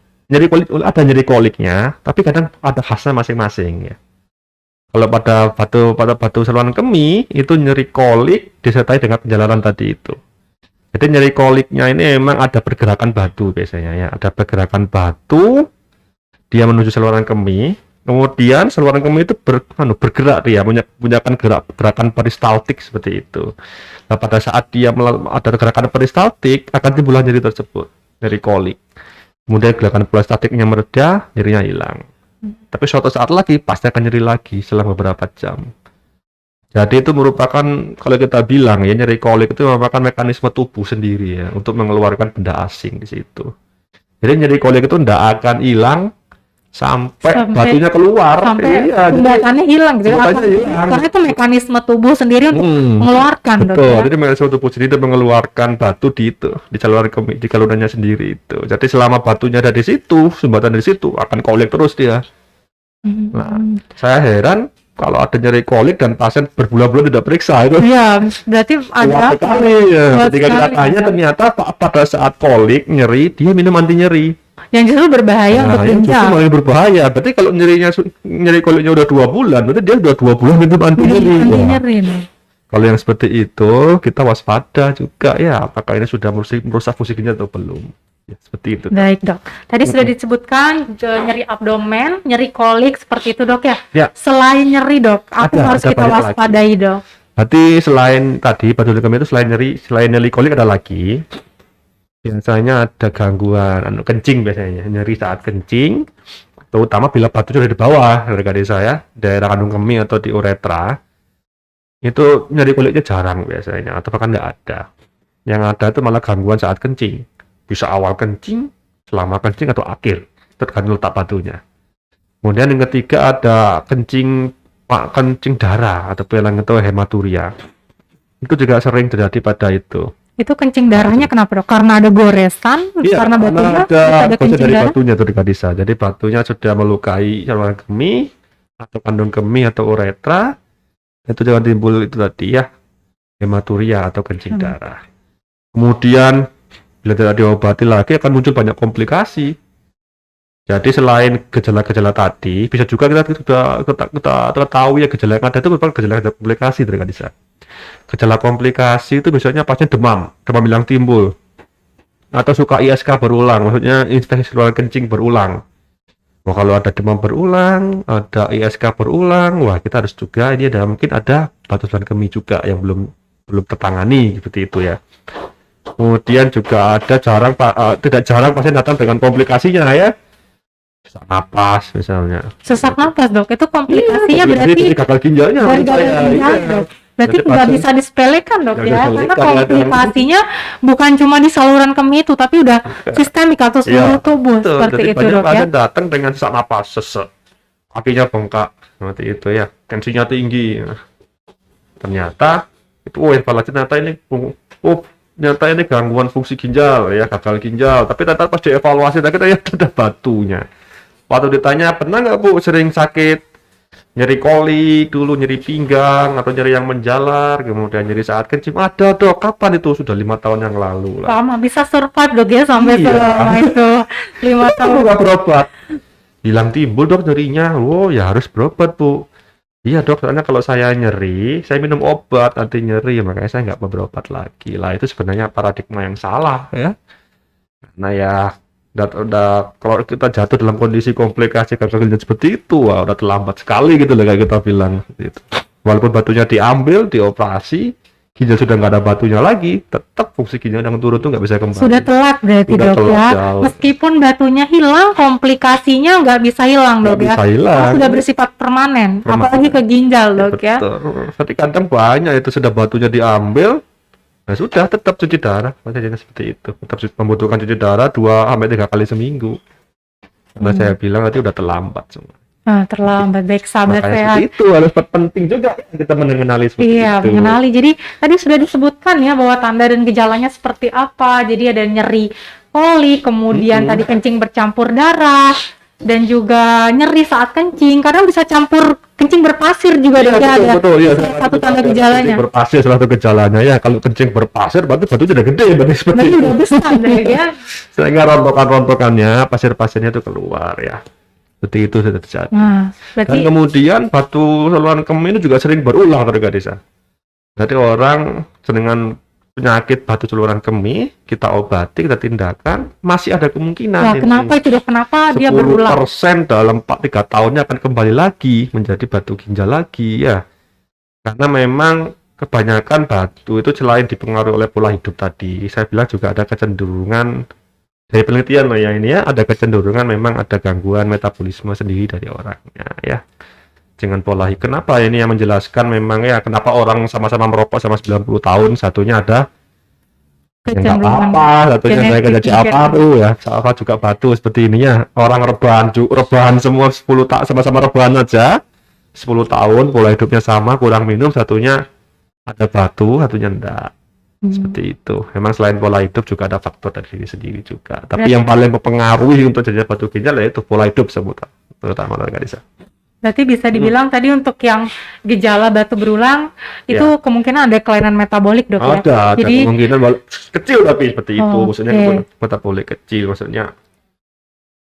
ada nyeri koliknya, tapi kadang ada khasnya masing-masing ya. Kalau pada batu saluran kemih itu nyeri kolik disertai dengan penjalaran tadi itu. Jadi nyeri koliknya ini memang ada pergerakan batu biasanya ya, ada pergerakan batu dia menuju saluran kemih, kemudian saluran kemih itu bergerak dia menggunakan gerakan peristaltik seperti itu. Nah, pada saat dia ada gerakan peristaltik akan timbul nyeri tersebut, nyeri kolik. Kemudian gerakan prostatiknya mereda, nyerinya hilang. Tapi suatu saat lagi pasti akan nyeri lagi setelah beberapa jam. Jadi itu merupakan, kalau kita bilang ya, nyeri kolik itu merupakan mekanisme tubuh sendiri ya untuk mengeluarkan benda asing di situ. Jadi nyeri kolik itu tidak akan hilang sampai batunya keluar. Sampai Iya, tindakannya hilang gitu. tindakannya hilang. Karena itu mekanisme tubuh sendiri untuk mengeluarkan, Dok, betul. ya. Jadi mekanisme tubuh sendiri itu mengeluarkan batu di salurannya sendiri itu. Jadi selama batunya ada di situ, sumbatan di situ, akan kolik terus dia. Nah, saya heran kalau ada nyeri kolik dan pasien berbulan-bulan tidak periksa itu. Iya, berarti ada Kuat sekali ya. kuat Ketika kita sekali, tanya ya. ternyata pada saat kolik nyeri dia minum anti nyeri. yang justru berbahaya untuk Yang justru ginjal. malah berbahaya. Berarti kalau nyeri koliknya udah 2 bulan, berarti dia udah 2 bulan minum anti nyeri. Anti Wah, nyeri nih. kalau yang seperti itu kita waspada juga ya, apakah ini sudah merusak fungsi ginjal atau belum. Ya, seperti itu. Baik, Dok. Tadi sudah disebutkan nyeri abdomen, nyeri kolik seperti itu, Dok, ya. Ya. Selain nyeri, Dok, apa yang harus kita banyak lagi. waspadai, Dok? Berarti selain tadi batu kami itu selain nyeri kolik ada lagi. Biasanya ada gangguan kencing biasanya, nyeri saat kencing, terutama bila batunya ada di bawah, dari saya, daerah kandung kemih atau di uretra. Itu nyeri kulitnya jarang biasanya, atau bahkan nggak ada. Yang ada itu malah gangguan saat kencing. Bisa awal kencing, selama kencing, atau akhir, tergantung letak batunya. Kemudian yang ketiga ada kencing darah atau yang itu hematuria. Itu juga sering terjadi pada itu. Itu kencing darahnya kenapa, Dok? Karena ada goresan, Iya, karena batunya ada ada gosok kencing dari darah. batunya tuh Disa. Jadi batunya sudah melukai saluran kemih atau kandung kemih atau uretra. Itu jangan timbul itu tadi ya, hematuria atau kencing darah. Kemudian bila tidak diobati lagi akan muncul banyak komplikasi. Jadi selain gejala-gejala tadi, bisa juga kita tahu ya gejala yang ada itu merupakan gejala komplikasi dari Disa. Gejala komplikasi itu biasanya pasien demam yang timbul, atau suka ISK berulang, maksudnya infeksi saluran kencing berulang. Wah, kalau ada demam berulang, ada ISK berulang, wah kita harus juga ini mungkin ada batu saluran kemih juga yang belum tertangani seperti itu ya. Kemudian juga ada tidak jarang pasien datang dengan komplikasinya ya. Sesak napas misalnya. Sesak napas, Dok. Itu komplikasinya berarti dari gagal ginjalnya. dari gagal ginjal, Iya. Dok. Berarti Jadi nggak pasien- bisa disepelekan, Dok, Nggak ya. bisa Karena disepelekan, ya, komplikasinya bukan cuma di saluran kemih itu, tapi udah sistemik atau seluruh tubuh Betul. seperti Jadi itu, banyak Dok, ya. pasien datang dengan sesak napas, sesek, kakinya bengkak, seperti itu ya, tensinya tinggi. Nah, ternyata itu ternyata ini gangguan fungsi ginjal ya, gagal ginjal. Tapi ternyata pas dievaluasi kita ya ada batunya. Waktu ditanya pernah nggak Bu sering sakit nyeri kolik dulu, nyeri pinggang atau nyeri yang menjalar, kemudian nyeri saat kencing, ada Dok. Kapan itu? Sudah 5 tahun yang lalu lah. Lama bisa survive, Dok, ya, sampai Iya. selama itu 5 tahun. Nggak berobat, hilang timbul Dok nyerinya. Oh ya harus berobat Bu. Iya Dok, soalnya kalau saya nyeri, saya minum obat anti nyeri, makanya saya nggak mau berobat lagi. Lah itu sebenarnya paradigma yang salah ya. Karena ya udah kalau kita jatuh dalam kondisi komplikasi gagal ginjal seperti itu, wah udah terlambat sekali gitu loh kayak kita bilang. Gitu. Walaupun batunya diambil, dioperasi, ginjal sudah nggak ada batunya lagi, tetap fungsi ginjal yang turun tuh nggak bisa kembali. Sudah telat berarti, Sudah Dok, telat ya. jauh. Meskipun batunya hilang, komplikasinya nggak bisa hilang, Nggak Dok, ya. bisa hilang. Karena sudah bersifat permanen, apalagi ke ginjal, Dok, ya. Betul. Tapi kadang banyak itu sudah batunya diambil, nah sudah tetap cuci darah, maksudnya seperti itu. Tetap membutuhkan cuci darah 2-3 kali seminggu. Karena saya bilang tadi udah terlambat semua. Nah, terlambat. Baik, sahabat Makanya sehat. seperti itu harus penting juga kita mengenali seperti Iya, itu. mengenali. Jadi tadi sudah disebutkan ya bahwa tanda dan gejalanya seperti apa. Jadi ada nyeri kolik, kemudian tadi kencing bercampur darah, dan juga nyeri saat kencing. Kadang bisa campur kencing berpasir juga, Iya, Dok, ya, ada betul, iya. salah satu tanda gejalanya. Kencing berpasir salah satu gejalanya ya. Kalau kencing berpasir berarti batunya udah gede, berarti seperti Berarti itu. udah besar, Dok, ya. Sehingga rontokan-rontokannya, pasir-pasirnya itu keluar ya. Seperti itu sudah terjadi. Nah, berarti Dan kemudian batu saluran kemih itu juga sering berulang terhadap desa. Jadi orang dengan penyakit batu saluran kemih, kita obati, kita tindakan, masih ada kemungkinan. wah, kenapa itu, Dok? Kenapa dia 10% berulang? dalam 4-3 tahunnya akan kembali lagi menjadi batu ginjal lagi ya. Karena memang kebanyakan batu itu selain dipengaruhi oleh pola hidup tadi, saya bilang juga ada kecenderungan dari penelitian loh ya ini ya, ada kecenderungan memang ada gangguan metabolisme sendiri dari orangnya ya. Dengan pola hidup. Kenapa ini yang menjelaskan memang ya kenapa orang sama-sama merokok sama 90 tahun, satunya ada yang nggak Kecenderungan apa, satunya saya genetik jadi apa mungkin. tuh ya, apa juga batu seperti ini ya. Orang rebahan semua 10 tak sama-sama rebahan aja 10 tahun, pola hidupnya sama, kurang minum, satunya ada batu, satunya enggak. Seperti itu. Memang selain pola hidup juga ada faktor dari diri sendiri juga. Tapi yang paling mempengaruhi untuk terjadinya batu ginjal yaitu pola hidup terutama oleh Kalisa. Berarti bisa dibilang tadi untuk yang gejala batu berulang itu kemungkinan ada kelainan metabolik, Dok, ya. Ada Jadi kemungkinan kecil tapi seperti itu. Maksudnya oke. metabolik kecil, maksudnya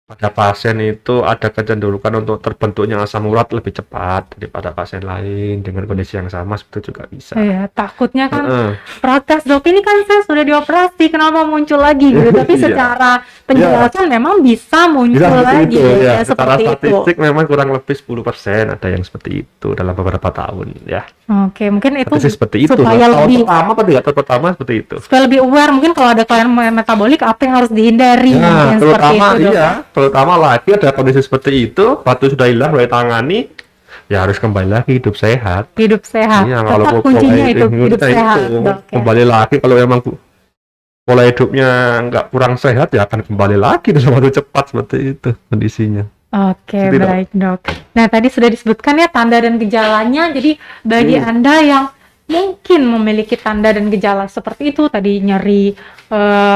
pada pasien itu ada kecenderungan untuk terbentuknya asam urat lebih cepat daripada pasien lain dengan kondisi yang sama, seperti itu juga bisa. Iya, takutnya kan Heeh. protes, Dok, ini kan saya sudah dioperasi, kenapa muncul lagi gitu. Tapi Iya. secara penjelasan memang bisa muncul Bisa seperti lagi itu gitu ya. ya, Secara seperti itu. statistik memang kurang lebih 10% ada yang seperti itu dalam beberapa tahun ya. Oke, mungkin itu Statistik seperti itu. supaya Tahun lebih pertama pada tahun pertama seperti itu. supaya lebih aware mungkin kalau ada kelainan metabolik apa yang harus dihindari Nah, mungkin seperti terutama itu, Dok. iya, terutama lagi ada kondisi seperti itu, batu sudah hilang, mulai tangani, ya harus kembali lagi hidup sehat. Hidup sehat. Iya, Tetap kalau kuncinya itu hidup nah, sehat, itu, Dok, ya. kembali lagi kalau memang pola hidupnya nggak kurang sehat ya akan kembali lagi dalam waktu cepat seperti itu kondisinya. Oke, Seperti itu. baik, Dok. Nah, tadi sudah disebutkan ya tanda dan gejalanya. Jadi bagi Anda yang mungkin memiliki tanda dan gejala seperti itu, tadi nyeri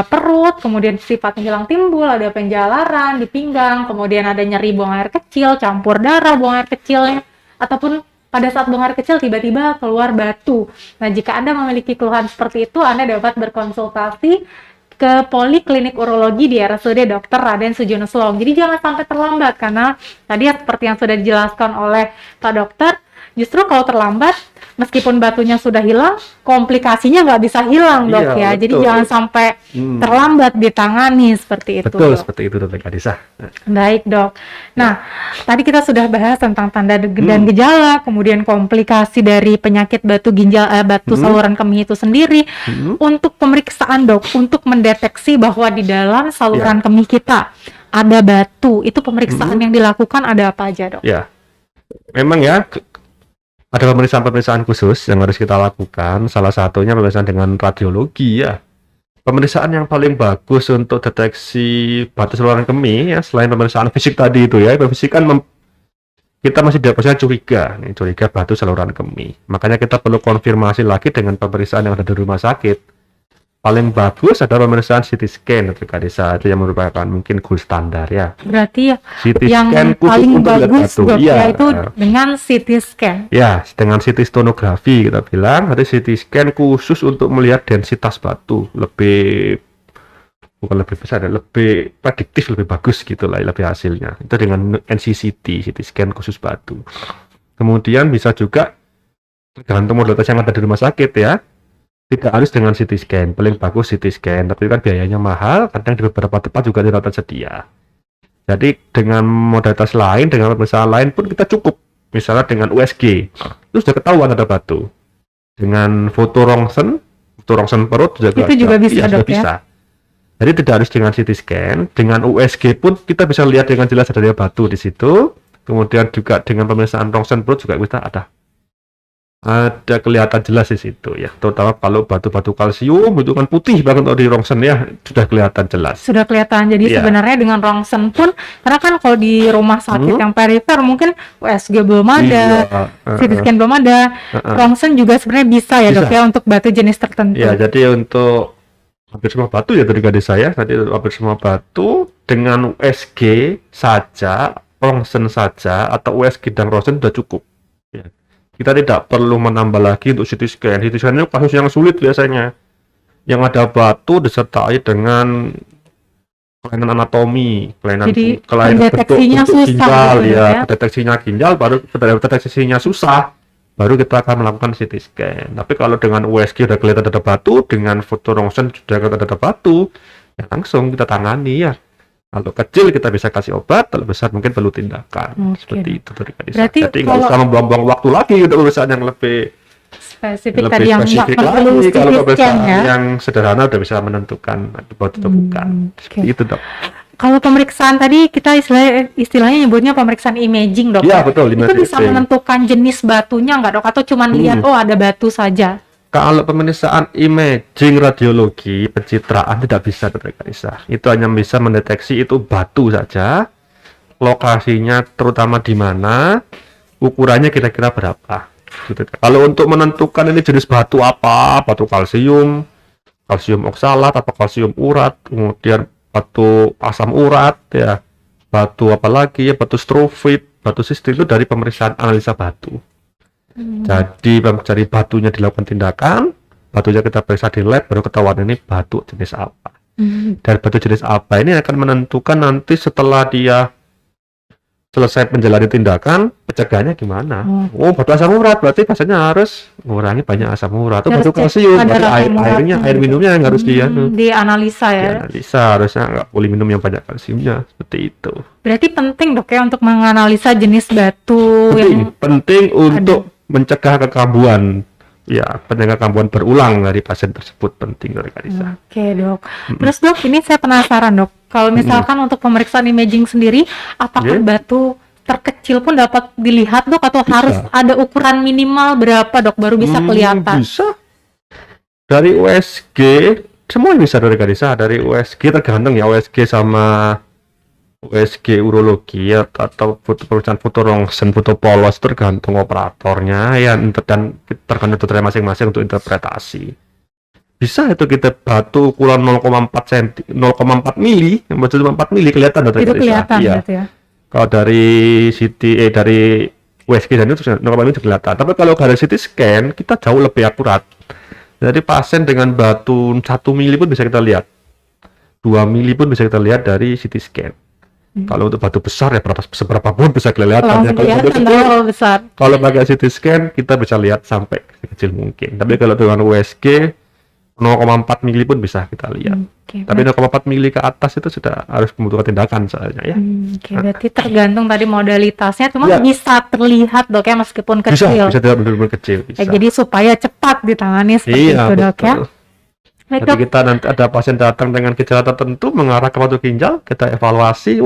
perut, kemudian sifatnya hilang timbul, ada penjalaran di pinggang, kemudian ada nyeri buang air kecil, campur darah buang air kecilnya, ataupun pada saat buang air kecil tiba-tiba keluar batu. Nah, jika Anda memiliki keluhan seperti itu, Anda dapat berkonsultasi ke Poliklinik Urologi di RSUD Dr. Raden Sujono Selong. Jadi jangan sampai terlambat karena tadi seperti yang sudah dijelaskan oleh Pak Dokter, justru kalau terlambat meskipun batunya sudah hilang, komplikasinya nggak bisa hilang, Dok, Iya, ya. Jadi betul. jangan sampai terlambat ditangani seperti itu. Betul Dok. seperti itu, Dr. Kadisa. Baik, Dok. Nah, tadi kita sudah bahas tentang tanda dan gejala, kemudian komplikasi dari penyakit batu ginjal, batu saluran kemih itu sendiri. Untuk pemeriksaan, Dok, untuk mendeteksi bahwa di dalam saluran kemih kita ada batu, itu pemeriksaan yang dilakukan ada apa aja, Dok? Ya, memang ya ada pemeriksaan-pemeriksaan khusus yang harus kita lakukan. Salah satunya pemeriksaan dengan radiologi ya. Pemeriksaan yang paling bagus untuk deteksi batu saluran kemih ya, selain pemeriksaan fisik tadi itu ya, fisik kan kita masih dapat curiga batu saluran kemih. Makanya kita perlu konfirmasi lagi dengan pemeriksaan yang ada di rumah sakit. Paling bagus ada pemeriksaan CT scan Dr. Kadisa, itu yang merupakan mungkin gold standar ya. Berarti ya CT yang scan khusus paling untuk lihat bagus, batu. Dok, Iya. yaitu dengan CT scan. Ya, dengan CT stonografi kita bilang, ada CT scan khusus untuk melihat densitas batu, bukan lebih besar, lebih prediktif, lebih bagus gitulah, lebih hasilnya. Itu dengan NCCT, CT scan khusus batu. Kemudian bisa juga tergantung modalitas yang ada di rumah sakit ya. Tidak harus dengan CT scan, paling bagus CT scan, tapi kan biayanya mahal, kadang di beberapa tempat juga tidak tersedia. Jadi dengan modalitas lain, dengan pemeriksaan lain pun kita cukup. Misalnya dengan USG, itu sudah ketahuan ada batu. Dengan foto rongsen perut Itu juga bisa, iya, Dok, ya? bisa. Jadi tidak harus dengan CT scan, dengan USG pun kita bisa lihat dengan jelas ada batu di situ. Kemudian juga dengan pemeriksaan rongsen perut juga bisa ada kelihatan jelas di situ ya. Terutama kalau batu-batu kalsium itu kan putih banget kalau di rongsen ya, sudah kelihatan jelas. Sudah kelihatan. Jadi Iya. sebenarnya dengan rongsen pun, karena kan kalau di rumah sakit yang perifer mungkin USG belum ada, CT scan belum ada, rongsen juga sebenarnya bisa ya, Dok, Bisa. ya, untuk batu jenis tertentu. Ya, jadi untuk hampir semua batu ya dari gadis saya, tadi hampir semua batu dengan USG saja, rongsen saja, atau USG dan rongsen sudah cukup. Ya. Kita tidak perlu menambah lagi untuk CT scan. CT scan itu kasus yang sulit biasanya. Yang ada batu disertai dengan kelainan anatomi, Jadi, kelainan pendeteksinya bentuk susah ginjal gitu ya. ya. Deteksinya ginjal baru deteksinya susah. Baru kita akan melakukan CT scan. Tapi kalau dengan USG sudah kelihatan ada batu, dengan foto rongsen sudah kelihatan ada batu, ya langsung kita tangani ya. Kalau kecil kita bisa kasih obat, kalau besar mungkin perlu tindakan. Oke. Seperti itu dari Kadisa. Berarti Jadi nggak kalau- usah membuang-buang waktu lagi untuk urusan yang lebih spesifik lebih tadi yang nggak spesifik perlu lagi. Kalau CT pemeriksaan scan ya. yang sederhana udah bisa menentukan batu atau bukan. Oke. Itu dok. Kalau pemeriksaan tadi kita istilahnya nyebutnya pemeriksaan imaging dok. Iya betul. Itu bisa imaging. menentukan jenis batunya nggak dok? Atau cuma lihat oh ada batu saja? Kalau pemeriksaan imaging radiologi pencitraan tidak bisa Dr. Kaisa. Itu hanya bisa mendeteksi itu batu saja, lokasinya terutama di mana, ukurannya kira-kira berapa. Gitu. Kalau untuk menentukan ini jenis batu apa, batu kalsium oksalat, atau kalsium urat, kemudian batu asam urat, ya, batu apa lagi ya, batu strofit, batu sistem itu dari pemeriksaan analisa batu. Jadi dari batunya dilakukan tindakan, batunya kita periksa di lab, baru ketahuan ini batu jenis apa. Dan batu jenis apa ini akan menentukan nanti setelah dia selesai menjalani tindakan, pencegahannya gimana. Oh, batu asam urat, berarti pasalnya harus mengurangi banyak asam urat. Itu batu kalsium, berarti air minumnya yang harus dianalisa ya. Dianalisa, harusnya nggak boleh minum yang banyak kalsiumnya, seperti itu. Berarti penting dok ya untuk menganalisa jenis batu penting untuk mencegah kekambuhan. Ya, penyakit kambuhan berulang dari pasien tersebut penting dari Karisa. Oke dok. Terus dok, ini saya penasaran dok. Kalau misalkan untuk pemeriksaan imaging sendiri, apakah batu terkecil pun dapat dilihat dok? Atau harus ada ukuran minimal berapa dok baru bisa kelihatan? Bisa. Dari USG, semua bisa dari Karisa. Dari USG tergantung ya, USG sama USG urologi ya, atau pemeriksaan foto rongsen, foto polos tergantung operatornya ya, dan tergantung dokternya masing-masing untuk interpretasi. Bisa itu kita batu ukuran 0,4 cm, 0,4 mili, yang batu 4 mili kelihatan dokter. Itu kelihatan ya. Kalau dari CT dari USG dan itu 0,5 mili kelihatan. Tapi kalau dari CT scan kita jauh lebih akurat. Jadi pasien dengan batu 1 mili pun bisa kita lihat, 2 mili pun bisa kita lihat dari CT scan. Kalau untuk batu besar ya seberapa pun bisa kelihatan ya. Kalau pakai CT scan kita bisa lihat sampai kecil mungkin. Tapi kalau dengan USG 0,4 mili pun bisa kita lihat. Tapi 0,4 mili ke atas itu sudah harus membutuhkan tindakan soalnya ya. Berarti tergantung tadi modalitasnya, cuma bisa terlihat dok ya meskipun kecil. Bisa benar-benar kecil. Bisa. Jadi supaya cepat ditangani seperti itu dok ya. Jadi kita nanti ada pasien datang dengan gejala tertentu mengarah ke batu ginjal, kita evaluasi,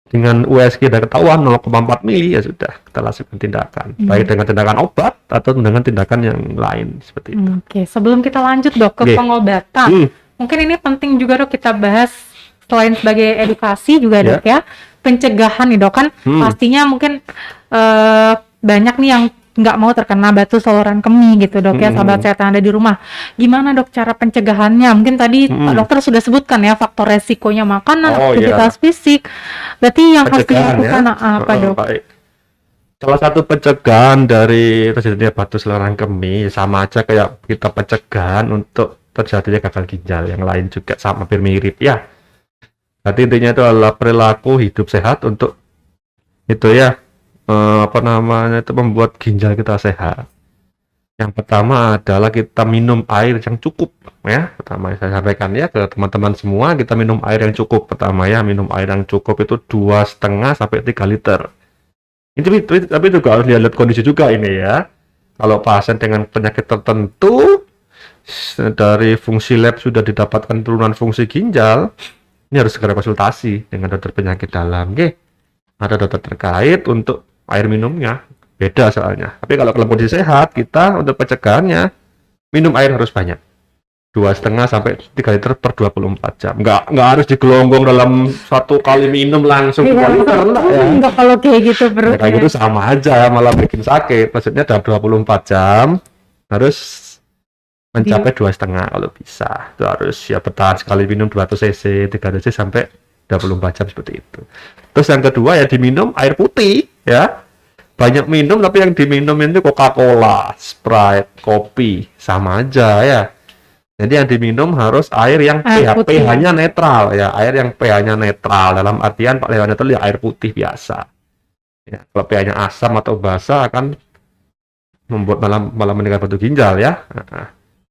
dengan USG udah ketahuan 0,4 mili ya sudah kita langsung tindakan, baik dengan tindakan obat atau dengan tindakan yang lain seperti itu. Oke, sebelum kita lanjut dok ke pengobatan, mungkin ini penting juga dok kita bahas selain sebagai edukasi juga dok ya, pencegahan nih dok kan pastinya mungkin banyak nih yang nggak mau terkena batu saluran kemih gitu dok ya, sahabat sehat yang ada di rumah. Gimana dok cara pencegahannya? Mungkin tadi Pak Dokter sudah sebutkan ya faktor resikonya makanan, aktivitas fisik. Berarti yang harus dilakukan apa dok? Baik. Salah satu pencegahan dari terjadinya batu saluran kemih sama aja kayak kita pencegahan untuk terjadinya gagal ginjal, yang lain juga sama hampir mirip ya. Jadi intinya itu adalah perilaku hidup sehat untuk itu ya. Itu membuat ginjal kita sehat. Yang pertama adalah kita minum air yang cukup ya. Pertama saya sampaikan ya ke teman-teman semua, kita minum air yang cukup. Pertama ya, minum air yang cukup itu 2,5 sampai 3 liter. Tapi juga harus lihat kondisi juga ini ya. Kalau pasien dengan penyakit tertentu dari fungsi lab sudah didapatkan turunan fungsi ginjal, ini harus segera konsultasi dengan dokter penyakit dalam. Ada dokter terkait untuk air minumnya, beda soalnya. Tapi kalau kondisi sehat, kita untuk pencegahannya minum air harus banyak, 2,5 sampai 3 liter per 24 jam. Nggak harus digelonggong dalam satu kali minum langsung 2 liter, enggak kalau kayak gitu perutnya. Kayak gitu sama aja, malah bikin sakit. Maksudnya dalam 24 jam harus mencapai 2,5 kalau bisa. Itu harus ya bertahan sekali minum 200 cc, 300 cc sampai 24 jam seperti itu. Terus yang kedua ya diminum air putih ya. Banyak minum, tapi yang diminum itu Coca-Cola, Sprite, kopi, sama aja ya. Jadi yang diminum harus air yang pH-nya netral ya, air yang pH-nya netral, dalam artian pH netral ya air putih biasa. Ya, kalau pH-nya asam atau basa akan membuat malah meninggal batu ginjal ya.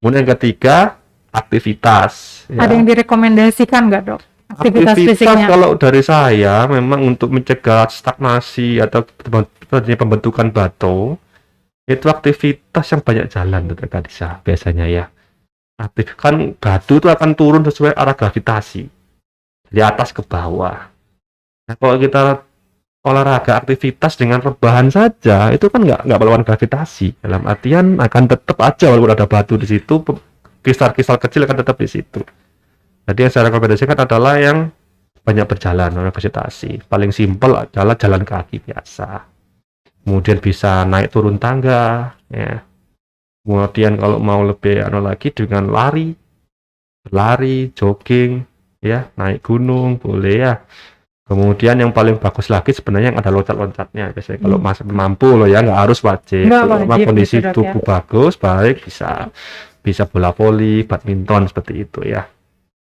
Kemudian yang ketiga, aktivitas. Ya. Ada yang direkomendasikan nggak dok? Aktivitas fisiknya? Kalau dari saya memang untuk mencegah stagnasi atau pembentukan batu, Itu aktivitas yang banyak jalan tuh Kak Disa, biasanya ya. Aktif kan batu itu akan turun sesuai arah gravitasi dari atas ke bawah. Nah, kalau kita olahraga aktivitas dengan rebahan saja itu kan nggak melawan gravitasi. Dalam artian akan tetap aja walaupun ada batu di situ, kristal-kristal kecil akan tetap di situ. Jadi yang saya rekomendasikan adalah yang banyak berjalan oleh vegetasi. Paling simpel adalah jalan kaki biasa. Kemudian bisa naik turun tangga, ya. Kemudian kalau mau lebih lagi dengan lari, jogging, ya, naik gunung boleh ya. Kemudian yang paling bagus lagi sebenarnya yang ada loncat-loncatnya. Biasanya kalau masih mampu loh ya, nggak harus wajib. Nggak Kalau wajib kondisi gitu, Dok, tubuh bagus, baik bisa bola voli, badminton seperti itu ya.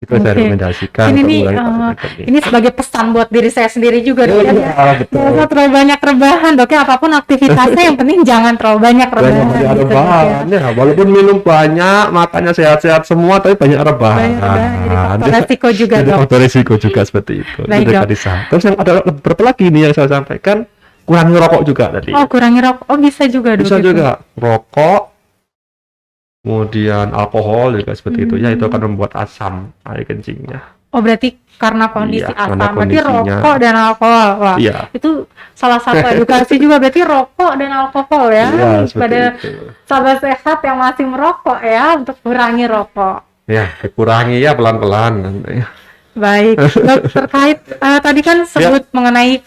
Itu saya Oke. rekomendasikan Ini untuk nih, mengurangi pandemi. ini sebagai pesan buat diri saya sendiri juga, Dok. Iya, Ya. betul. Nggak usah terlalu banyak rebahan, Dok. Ya, apapun aktivitasnya yang penting jangan terlalu banyak rebahan. Banyak gitu, Dok, ya. rebahan ya, walaupun minum banyak, makannya sehat-sehat semua, tapi banyak rebahan. Banyak rebahan, jadi faktor resiko juga, Jadi Dok. faktor risiko juga seperti itu. Baik, Itu Dok. Kak Disa. Terus yang ada beberapa lagi nih yang saya sampaikan, kurangi rokok juga tadi. Oh, kurangi rokok. Oh, bisa juga, Dok. Bisa gitu. juga rokok, kemudian alkohol juga seperti itu ya, itu akan membuat asam air kencingnya. Oh, berarti karena kondisi Iya, asam, karena berarti kondisinya. rokok dan alkohol. Wah, Iya. itu salah satu edukasi juga, berarti rokok dan alkohol ya. Iya, seperti Pada itu. sahabat sehat yang masih merokok ya, untuk kurangi rokok. Ya, dikurangi ya pelan-pelan. Baik, Dok, terkait tadi kan sebut mengenai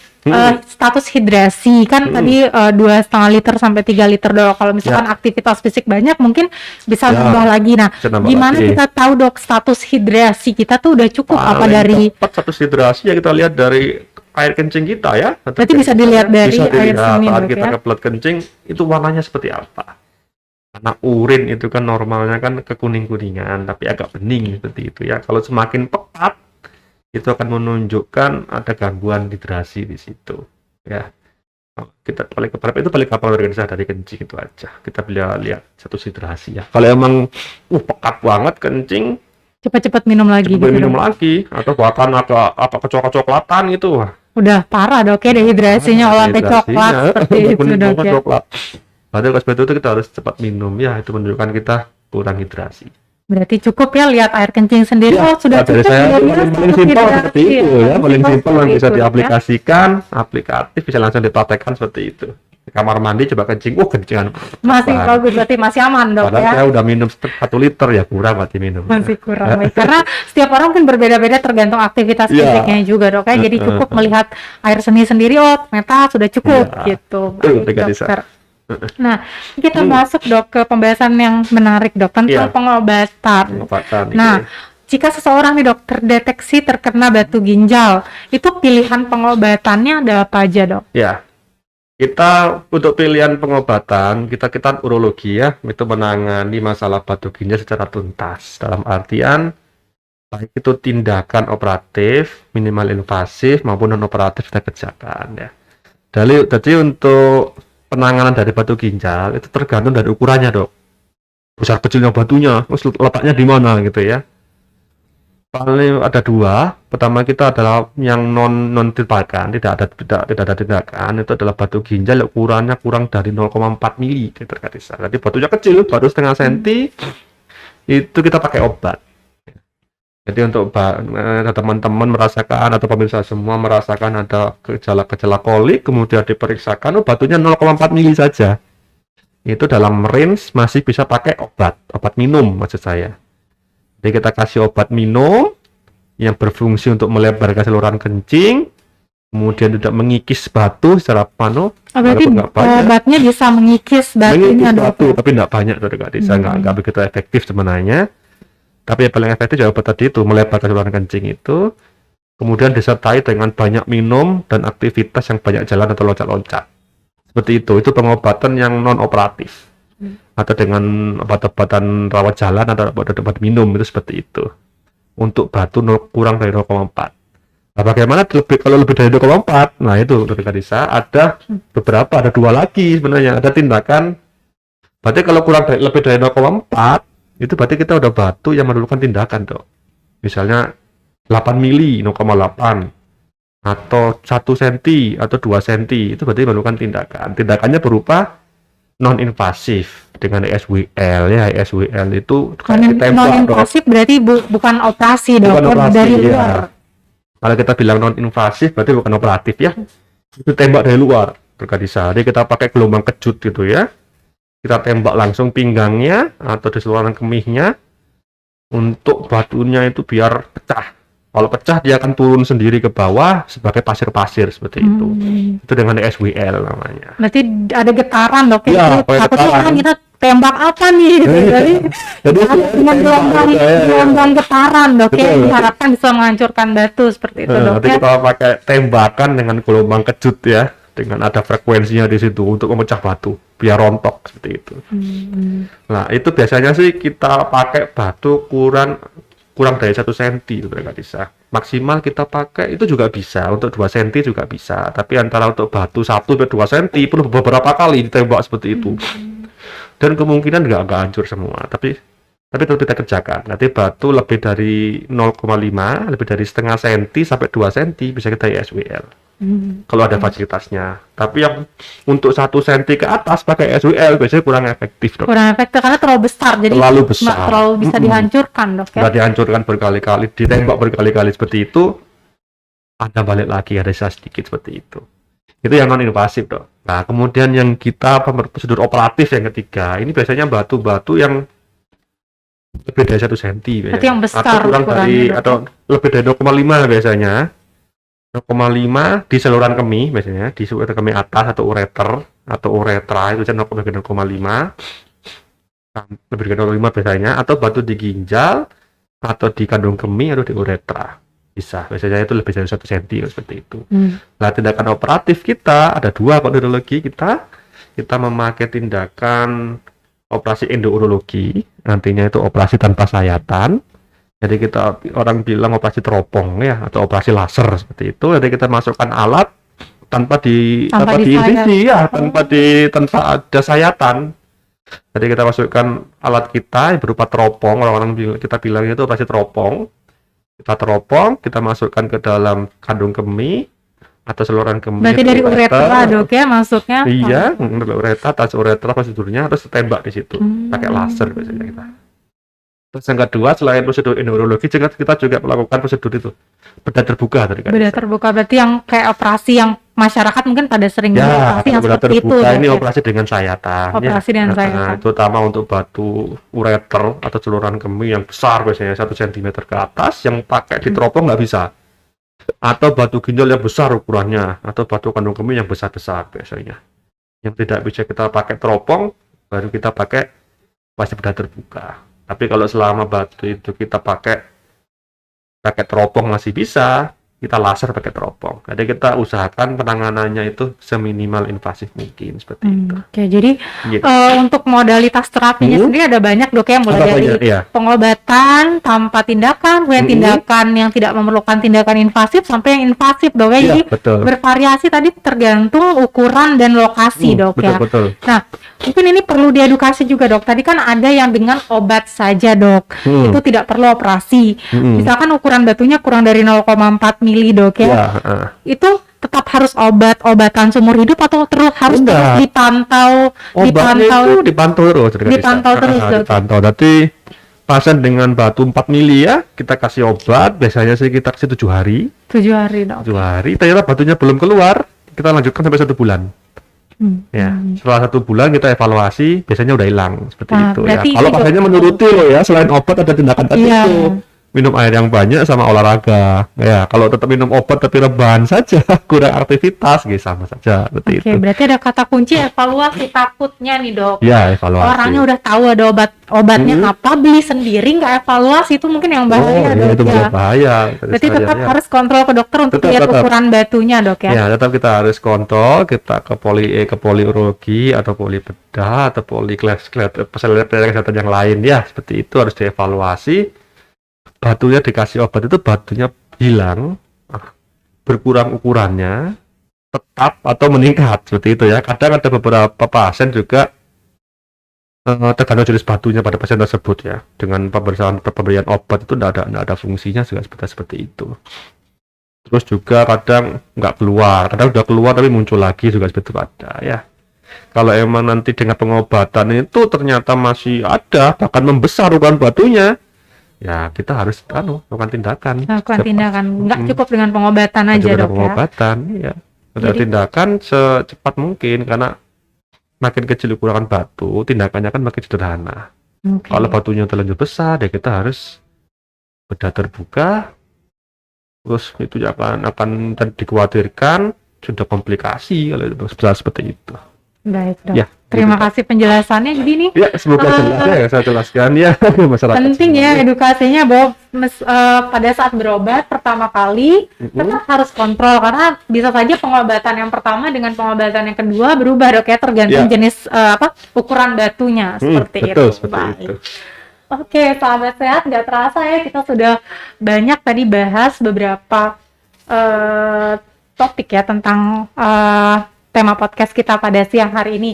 status hidrasi kan tadi 2,5 liter sampai 3 liter, Dok. Kalau misalkan aktivitas fisik banyak mungkin bisa Ya, nambah lagi. Nah, bisa nambah gimana lagi. kita tahu, Dok, status hidrasi kita tuh udah cukup apa Paling dari cepat status hidrasi ya kita lihat dari air kencing kita ya. Berarti bisa dilihat dari Bisa air dilihat seni, saat Dok, kita ya? kebelet kencing itu warnanya seperti apa. Karena urin itu kan normalnya kan kekuning-kuningan tapi agak bening seperti itu ya. Kalau semakin pekat itu akan menunjukkan ada gangguan hidrasi di situ ya. Kita paling gampang dari kencing itu aja. Kita lihat status hidrasi ya. Kalau emang pekat banget kencing, Cepat-cepat minum lagi coba gitu, minum Dok. lagi atau bahkan apa kecoklatan gitu. Wah, Udah parah, Dok, ya dehidrasinya olah sampai coklat seperti itu, Dok, ya. coklat. Padahal kalau seperti itu kita harus cepat minum ya, itu menunjukkan kita kurang hidrasi. Berarti cukup ya lihat air kencing sendiri. Ya, Oh, sudah dari cukup. saya sudah paling biasa simpel hidrasi, seperti itu ya, paling Simpel simpel yang seperti bisa itu, ya. diaplikasikan, aplikatif bisa langsung dipraktekkan seperti itu. Di kamar mandi coba kencing, kencingan Masih apaan. bagus, berarti masih aman, Dok, Padahal ya. saya udah minum 1 liter ya, kurang berarti minum. Masih kurang baik. Karena setiap orang kan berbeda-beda tergantung aktivitas Iya. fisiknya juga, Dok, ya. Jadi cukup melihat air seni sendiri, oh ternyata sudah cukup Iya. gitu. Betul, Baik, Kak Disa. dokter. Nah, kita masuk, Dok, ke pembahasan yang menarik, Dok, Iya. tentang pengobatan. Pengobatan Nah, jika seseorang nih, Dok, terdeteksi terkena batu ginjal, itu pilihan pengobatannya ada apa aja, Dok? ya. Kita untuk pilihan pengobatan, kita urologi ya, itu menangani masalah batu ginjal secara tuntas. Dalam artian baik itu tindakan operatif, minimal invasif maupun non operatif kita kerjakan ya. Jadi untuk penanganan dari batu ginjal itu tergantung dari ukurannya, Dok. Besar kecilnya batunya, terus letaknya di mana gitu ya. Paling ada 2. Pertama kita adalah yang non tindakan, tidak ada tindakan, itu adalah batu ginjal yang ukurannya kurang dari 0,4 mili Kak Disa. Jadi batunya kecil, baru setengah senti, itu kita pakai obat. Jadi untuk teman-teman merasakan atau pemirsa semua merasakan ada gejala-gejala kolik, kemudian diperiksakan, batunya 0,4 mili saja. Itu dalam range masih bisa pakai obat minum maksud saya. Jadi kita kasih obat minum yang berfungsi untuk melebarkan saluran kencing, kemudian tidak mengikis batu secara Berarti walaupun nggak banyak. obatnya bisa mengikis batunya, Mengikis Dok. batu, tapi nggak banyak tuh Kak Disa, nggak begitu efektif sebenarnya. Tapi yang paling efektif ya obat tadi itu, melebarkan saluran kencing itu, kemudian disertai dengan banyak minum dan aktivitas yang banyak jalan atau loncat-loncat. Seperti itu pengobatan yang non operatif. Atau dengan obat-obatan rawat jalan atau obat minum itu seperti itu. Untuk batu kurang dari 0,4. Nah, bagaimana kalau lebih dari 0,4? Nah, itu Kak Disa, ada beberapa, ada 2 lagi sebenarnya. Ada tindakan, berarti kalau lebih dari 0,4, itu berarti kita udah batu yang memerlukan tindakan, Dok. Misalnya 8 mili, 0,8 atau 1 cm atau 2 cm, itu berarti memerlukan tindakan. Tindakannya berupa non invasif dengan SWL ya. SWL itu kayak ditembak, Non Dok. invasif berarti bukan operasi dok, Bukan operasi, dari ya. luar. Kalau kita bilang non invasif berarti bukan operatif ya. Itu tembak dari luar, Kak Disa. Jadi kita pakai gelombang kejut gitu ya. Kita tembak langsung pinggangnya atau di saluran kemihnya untuk batunya itu biar pecah. Kalau pecah dia akan turun sendiri ke bawah sebagai pasir-pasir seperti itu. Itu dengan SWL namanya. Berarti ada getaran dok ya? Iya, Itu pakai takutnya getaran. orang kita tembak apa nih gitu. Jadi ada dengan gelombang getaran dok ya, Betul. diharapkan bisa menghancurkan batu seperti itu dok Nanti ya. kita pakai tembakan dengan gelombang kejut ya, dengan ada frekuensinya di situ untuk memecah batu biar rontok seperti itu. Nah itu biasanya sih kita pakai batu kurang dari 1 cm Kak Disa. Maksimal kita pakai itu juga bisa untuk 2 cm juga bisa, tapi antara untuk batu 1-2 cm perlu beberapa kali ditembak seperti itu. Dan kemungkinan nggak hancur semua, tapi tetap kita kerjakan. Nanti batu lebih dari 0,5, lebih dari setengah senti sampai 2 cm bisa kita SWL. Kalau ada fasilitasnya. Tapi yang untuk 1 cm ke atas pakai SWL biasanya kurang efektif, Dok. Kurang efektif karena terlalu besar, jadi Terlalu nggak besar. terlalu bisa dihancurkan dok ya. Nggak dihancurkan berkali-kali, ditembak berkali-kali seperti itu, ada balik lagi, ada sisa sedikit seperti itu. Itu yang non invasif, Dok. Nah, kemudian yang kita prosedur operatif yang ketiga, ini biasanya batu-batu yang lebih dari 1 cm biasanya. Berarti yang besar atau kurang ukurannya, dari Dok. atau lebih dari 0,5 biasanya. 0,5 di saluran kemih biasanya, di saluran kemih atas atau ureter atau uretra itu biasanya 0,5 lebih dari 0,5 biasanya, atau batu di ginjal atau di kandung kemih atau di uretra bisa, biasanya itu lebih dari 1 cm seperti itu. Nah, tindakan operatif kita ada 2 kalau urologi kita memakai tindakan operasi endourologi, nantinya itu operasi tanpa sayatan. Jadi kita orang bilang operasi teropong ya, atau operasi laser seperti itu. Jadi kita masukkan alat tanpa diinvisi ya, tanpa ada sayatan. Jadi kita masukkan alat kita yang berupa teropong, orang-orang kita bilang itu operasi teropong. Kita teropong, kita masukkan ke dalam kandung kemih atau saluran kemih. Berarti dari uretra dok ya masuknya. Iya, uretra, tas uretra prosedurnya terus tembak di situ pakai laser biasanya kita. Terus yang kedua, selain prosedur endourologi, kita juga melakukan prosedur itu bedah terbuka tadi kan. Bedah terbuka berarti yang kayak operasi yang masyarakat mungkin pada sering Ya, operasi yang bedah seperti itu. terbuka ini dok, ya. operasi dengan sayatan. Operasi dengan sayatan. Nah, terutama untuk batu ureter atau saluran kemih yang besar biasanya 1 cm ke atas, yang pakai diteropong nggak bisa. Atau batu ginjal yang besar ukurannya, atau batu kandung kemih yang besar-besar biasanya. Yang tidak bisa kita pakai teropong, baru kita pakai pasti bedah terbuka. Tapi kalau selama batu itu kita pakai teropong masih bisa, kita laser pakai teropong. Jadi kita usahakan penanganannya itu seminimal invasif mungkin seperti itu. Oke, jadi Gitu. untuk modalitas terapinya sendiri ada banyak dok ya, mulai Ada dari banyak, iya. pengobatan tanpa tindakan, kemudian tindakan yang tidak memerlukan tindakan invasif sampai yang invasif dok ya. Iya, Jadi betul. bervariasi tadi tergantung ukuran dan lokasi dok ya. Betul. Nah, mungkin ini perlu diedukasi juga dok. Tadi kan ada yang dengan obat saja dok, itu tidak perlu operasi. Misalkan ukuran batunya kurang dari 0,4 mili dok ya, itu tetap harus obatan seumur hidup atau harus terus dipantau? Obatnya itu dipantau terus. Dipantau terus, Dok. Dipantau. Nanti pasien dengan batu 4 mili ya, kita kasih obat. Biasanya sih kita kasih 7 hari. 7 hari dok. 7 hari. Ternyata batunya belum keluar, kita lanjutkan sampai 1 bulan. Ya, setelah 1 bulan kita evaluasi, biasanya udah hilang seperti Nah, itu ya. berarti Kalau ini, pasiennya Dok, menuruti loh ya, selain obat ada tindakan tadi Iya. itu. Minum air yang banyak sama olahraga. Ya, kalau tetap minum obat tapi rebahan saja, kurang aktivitas, gitu sama saja seperti Oke, itu. berarti ada kata kunci evaluasi. Takutnya nih dok, Ya, evaluasi. orangnya udah tahu ada obatnya apa, beli sendiri nggak evaluasi, itu mungkin yang bahaya dok itu ya. bahaya. Berarti tetap Ya. harus kontrol ke dokter untuk Tetap, lihat tetap. ukuran batunya dok ya. Ya, tetap kita harus kontrol, kita ke poliurologi atau poli bedah atau kesehatan yang lain ya, seperti itu harus dievaluasi. Batunya dikasih obat itu batunya hilang, berkurang ukurannya, tetap atau meningkat seperti itu ya. Kadang ada beberapa pasien juga tergantung jenis batunya pada pasien tersebut ya. Dengan pemberian obat itu tidak ada fungsinya juga seperti itu. Terus juga kadang nggak keluar, kadang udah keluar tapi muncul lagi juga seperti itu ada ya. Kalau emang nanti dengan pengobatan itu ternyata masih ada, bahkan membesar ukuran batunya, ya kita harus melakukan tindakan. Melakukan Cepat. tindakan, nggak Mm-mm. cukup dengan pengobatan aja Juga dok ya. pengobatan, ya. Ada Jadi- tindakan secepat mungkin, karena makin kecil ukuran batu, tindakannya kan makin sederhana. Oke. Kalau batunya terlanjur besar, ya kita harus bedah terbuka, terus itu akan dikhawatirkan sudah komplikasi kalau itu besar seperti itu. Baik dok. Ya, Terima gitu. kasih penjelasannya. Jadi ini Ya, semoga jelas ya saya jelaskan ya masyarakat. penting ya semuanya. edukasinya bahwa pada saat berobat pertama kali tetap harus kontrol, karena bisa saja pengobatan yang pertama dengan pengobatan yang kedua berubah dok ya, tergantung Ya. jenis ukuran batunya seperti Betul, itu. seperti Baik. itu. Oke, sahabat sehat, nggak terasa ya kita sudah banyak tadi bahas beberapa topik ya tentang tema podcast kita pada siang hari ini.